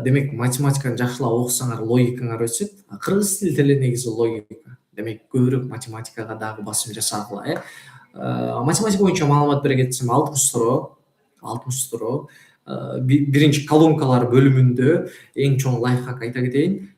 Демек, математиканы жакшылап окусаңар, логикаңар өсөт. Кыргыз тили деле негизи логика. Демек, көбүрөөк математикага дагы басым жасагыла. Математика боюнча маалымат бере кетсем, 60 суроо. Биринчи колонкалар бөлүмүндө эң чоң лайфхак айта кетейин.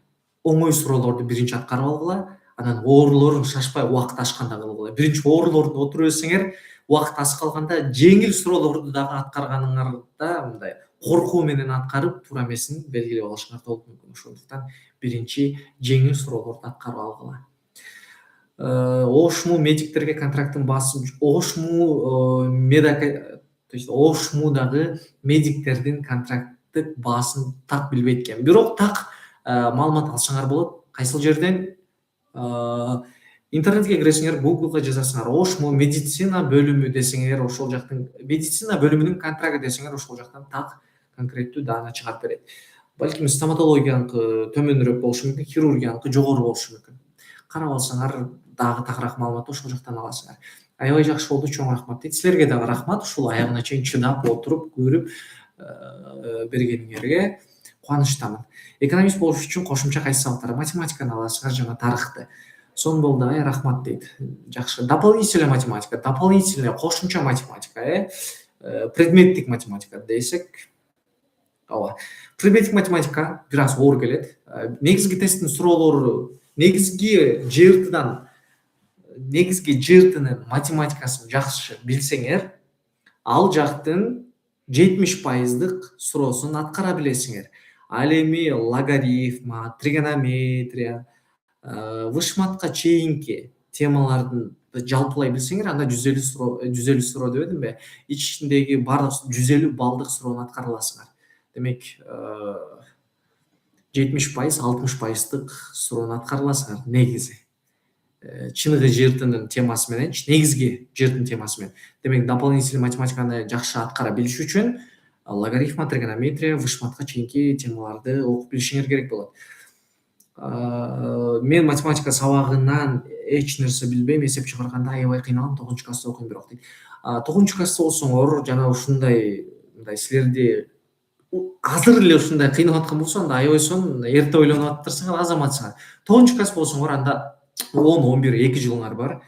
Оңой суроолорду биринчи аткарып алгыла, анан оорулорун шашпай убакыт ашканда кылгыла. Биринчи оорулорду отуруп берсеңер, убакыт аз калганда жеңил суроолорду дагы аткарганыңарда мындай коркуу менен аткарып, туура эмесин белгилеп алышыңар болуп мүмкүн. Ошондуктан биринчи жеңил суроолорду аткарып алгыла. Ошму медиктерге контракттын баасы, Ошму дагы медиктердин контракттык баасын так билбейт экен. Бирок так маалымат алсаңар болот. Кайсыл жерден? интернетке киресиңер, Googleга жазасыңар, ошмо медицина бөлүмү десеңер, ошол жактын медицина бөлүмүнүн контрагы десеңер, ошол жактан так конкреттүү даана чыгарып берет. Балким стоматологияныкы төмөнүрөөк болушу мүмкүн, хирургияныкы жогору болушу мүмкүн. Карап алсаңар дагы такыраак маалыматты ошол жактан аласыңар. Аябай жакшы болду, чоң рахмат дейт. Силерге дагы рахмат, ушул аягына чейин чыдап отуруп көрүп бергениңерге кубанычтамын. Экономист болуш үчүн кошумча кайсы сабактар? Математиканы аласыңар жана тарыхты. Сонун болду, рахмат дейт. Жакшы. Дополнительная математика, дополнительная кошумча математика, предметтик математика десек, ооба. Предметтик математика бир аз оор келет. Негизги тесттин суроолору, негизги жыйыртынын математикасын жакшы билсеңер, ал жактын 70% суроосун аткара билесиңер. Ал эми логарифма, тригонометрия, вышматка чейинки темаларды жалпылай билсеңер, анда 150 суроо дебедимби? Ичиндеги баардык 150 балдык суроону аткара аласыңар. Демек, 70%, 60%дык суроону аткара аласыңар негизи. Чыныгы жыйыртынын темасы менен, негизги жыйыртын темасы менен. Демек, дополнительный математиканы жакшы аткара билиш үчүн логарифма, тригонометрия, вышматка чейинки темаларды окуп билишиңер керек болот. Мен математика сабагынан эч нерсе билбейм, эсеп чыгарганда аябай кыйналам, 9-класста окуйм бирок дейт. 9-класста болсоңор, жана ушундай силерди азыр эле ушундай кыйнап аткан болсо, анда аябай сонун эрте ойлонуп атырсыңар, азаматсыңар. 9-класс болсоңор, анда 10-11 2 жылыңар бар.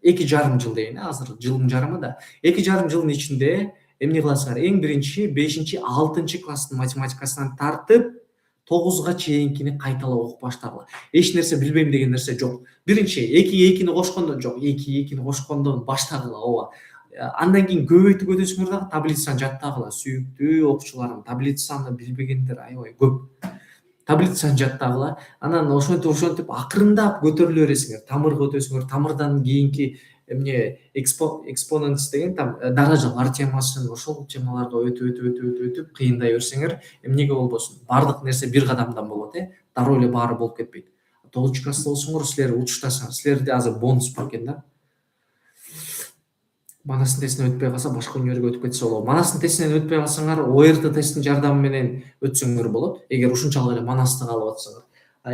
2,5 жыл дейин, азыр жылдын жарымы да. 2,5 жылдын ичинде эмне кыласыңар? Эң биринчи 5-6 класстын математикасынан тартып 9га чейинкини кайталап окуп баштагыла. Эч нерсе билбейм деген нерсе жок. Биринчи 2-2-ни кошкондон жок, 2-2-ни кошкондон баштагыла, ооба. Андан кийин көбөйтүп өтөсүңөр дагы, таблицаны жаттагыла. Сүйүктүү окуучуларым, таблицаны билбегендер аябай көп. Таблицаны жаттагыла. Анан ошентип акырындап көтөрүлө бересиңер. Тамырга өтөсүңөр, тамырдан кийинки эмне экспонентс деген даражалар темасын, ошол темаларды өтүп кыйындай берсеңер, эмнеге болбосун? Бардык нерсе бир кадамдан болот, дароо эле баары болуп кетпейт. 9-класста болсоңор, силер учуштасыңар. Силерде азыр бонус бар экен да. Манастын тестинен өтпөй калса, башка универге өтүп кетсе болот. Манастын тестинен өтпөй калсаңар, ОРТ тесттин жардамы менен өтсөңөр болот, эгер ушунчалык эле Манаста калып атсаңар.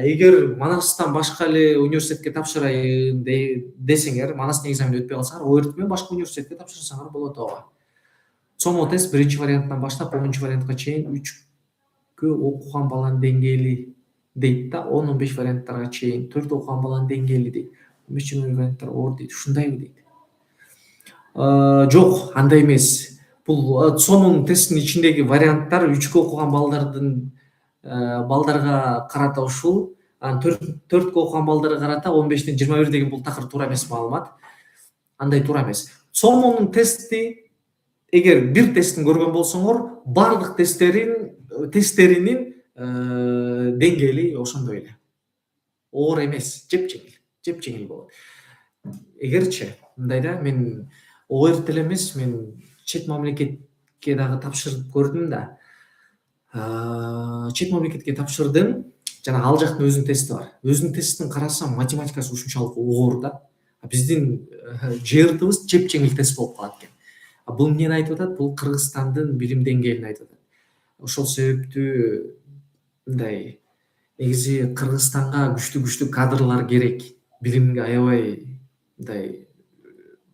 Эгер Манастан башка эле университетке тапшырайын десеңер, Манастын экзаменин өтпөй калсаңар, ОРТ менен башка университетке тапшырсаңар болот, ооба. ЦОМО тест биринчи варианттан баштап 10 вариантка чейин 3кө окуган баланын деңгээли дейт да, 10-15 варианттарга чейин 4 окуган баланын деңгээли дейт. 15 варианттар оор дейт, ушундайбы дейт. Жок, андай эмес. Бул ЦОМОнун тестинин ичиндеги варианттар 3кө окуган балдарга карата ушул, анан 4кө окуган балдарга карата 15тен 21 деген бул такыр туура эмес маалымат. Андай туура эмес. ЦОМОнун тести, эгер бир тестин көргөн болсоңор, бардык тесттеринин деңгээли ошондой эле. Оор эмес, жепжеңил болот. Эгерчи мындай да, мен ОРТ эле эмес, мен чет мамлекетке дагы тапшырып көрдүм да. Чет мамлекетке тапшырдым, жана ал жактын өзүнүн тести бар. Өзүнүн тестин карасам, математикасы ушунчалык оор да. Биздин жыйыртыбыз жепжеңил тест болуп калат экен. Бул эмнени айтып атат? Бул Кыргызстандын билим деңгээлин айтып атат. Ошол себептүү мындай негизи Кыргызстанга күчтүү кадрлар керек. Билимге аябай мындай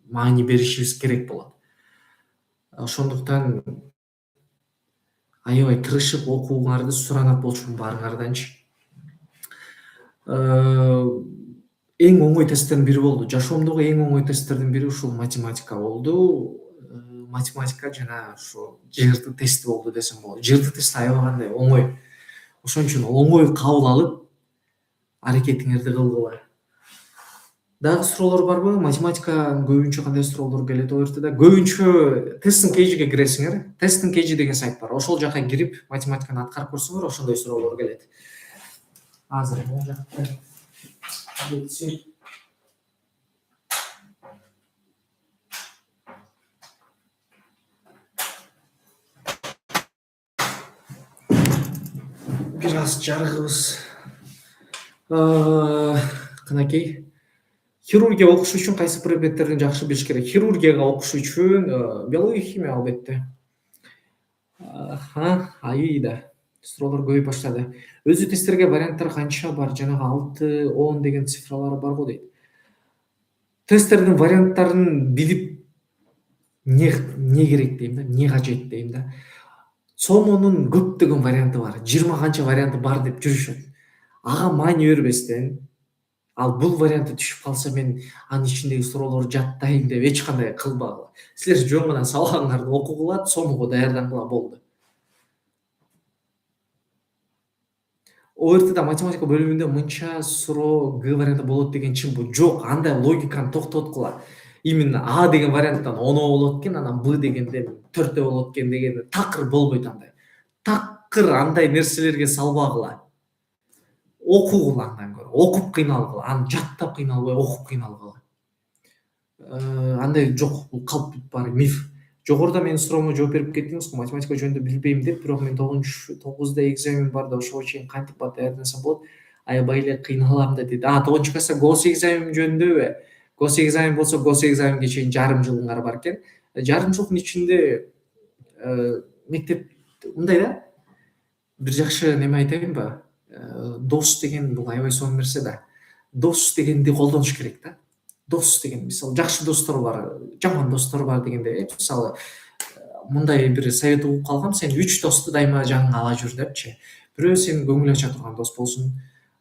маани беришибиз керек болот. Ошондуктан аябай тырышып окууңарды суранат болчумун баарыңарданчы. Эң оңой тесттердин бири болду. Жашоомдогу эң оңой тесттердин бири ушул математика болду. Математика жана ушу жыйыртын тести болду десем болот. Жыйыртын тест аябай кандай оңой. Ошон үчүн оңой кабыл алып, аракетиңерди кылгыла. Дагы суроолор барбы? Математика көбүнчө кандай суроолор келет ОРТда? Көбүнчө тесттин кейжиге киресиңер. Тесттин кейжи деген сайт бар. Ошол жака кирип, математиканы аткарып көрсөңөр, ошондой суроолор келет. Азыр бул жакта бир аз жарыгыбыз. Кынакей Хирургия окуш үчүн кайсы предметтерин жакшы билиш керек? Хирургияга окуш үчүн биология, химия албетте. Аи да. Суроолор көбөйүп баштады. Өзү тесттерге варианттар канча бар? Жанагы 6, 10 деген цифралар барго дейт. Тесттердин варианттарын билип не керек дейм да, эмне кажет дейм да. Сомонун көптөгөн варианты бар. 20 канча варианты бар деп жүрүшөт. Ага маани бербестен, ал бул варианты түшүп калса мен анын ичиндеги суроолорду жаттайм деп эч кандай кылбагыла. Силер жөн гана сабагыңарды окугула, сомого даярдангыла болду. ОРТда математика бөлүмүндө мынча суроо Г варианты болот деген чынбы? Жок, андай логиканы токтоткула. Именно А деген варианттан 10 болот экен, анан Б дегенден 4 болот экен деген такыр болбойт андай. Такыр андай нерселерге салбагыла. Окугула андан көрө. Окуп кыйналгыла. Аны жаттап кыйналбай, окуп кыйналгыла. Андай жок, бул калп баары миф. Жогоруда менин суроомо жооп берип кеттиңиз го, математика жөнүндө билбейм деп, бирок мен 9-да экзамен бар да, ошого чейин кантип барып даярдансам болот? Аябай эле кыйналам да дейт. 9-класста гос экзамен жөнүндөбү? Гос экзамен болсо, гос экзаменге чейин жарым жылыңар бар экен. Жарым жылдын ичинде мектеп мындай да, бир жакшы неме айтайынбы? Дос деген бул аябай сонун нерсе да. Дос дегенди колдонуш керек да. Дос деген мисалы жакшы достор бар, жаман достор бар дегенде, мисалы мындай бир совет угуп калгам, сен 3 досту дайыма жаныңа ала жүр депчи. Бирөө сени көңүл ача турган дос болсун,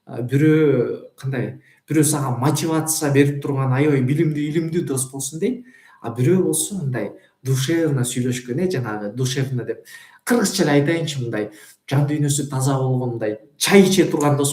бирөө кандай, бирөө сага мотивация берип турган аябай илимдүү дос болсун дейм. А бирөө болсо мындай душевно сүйлөшкөн, жанагы душевно деп. Кыргызча эле айтайынчы, мындай жан дүйнөсү таза болгон, мындай чай иче турган дос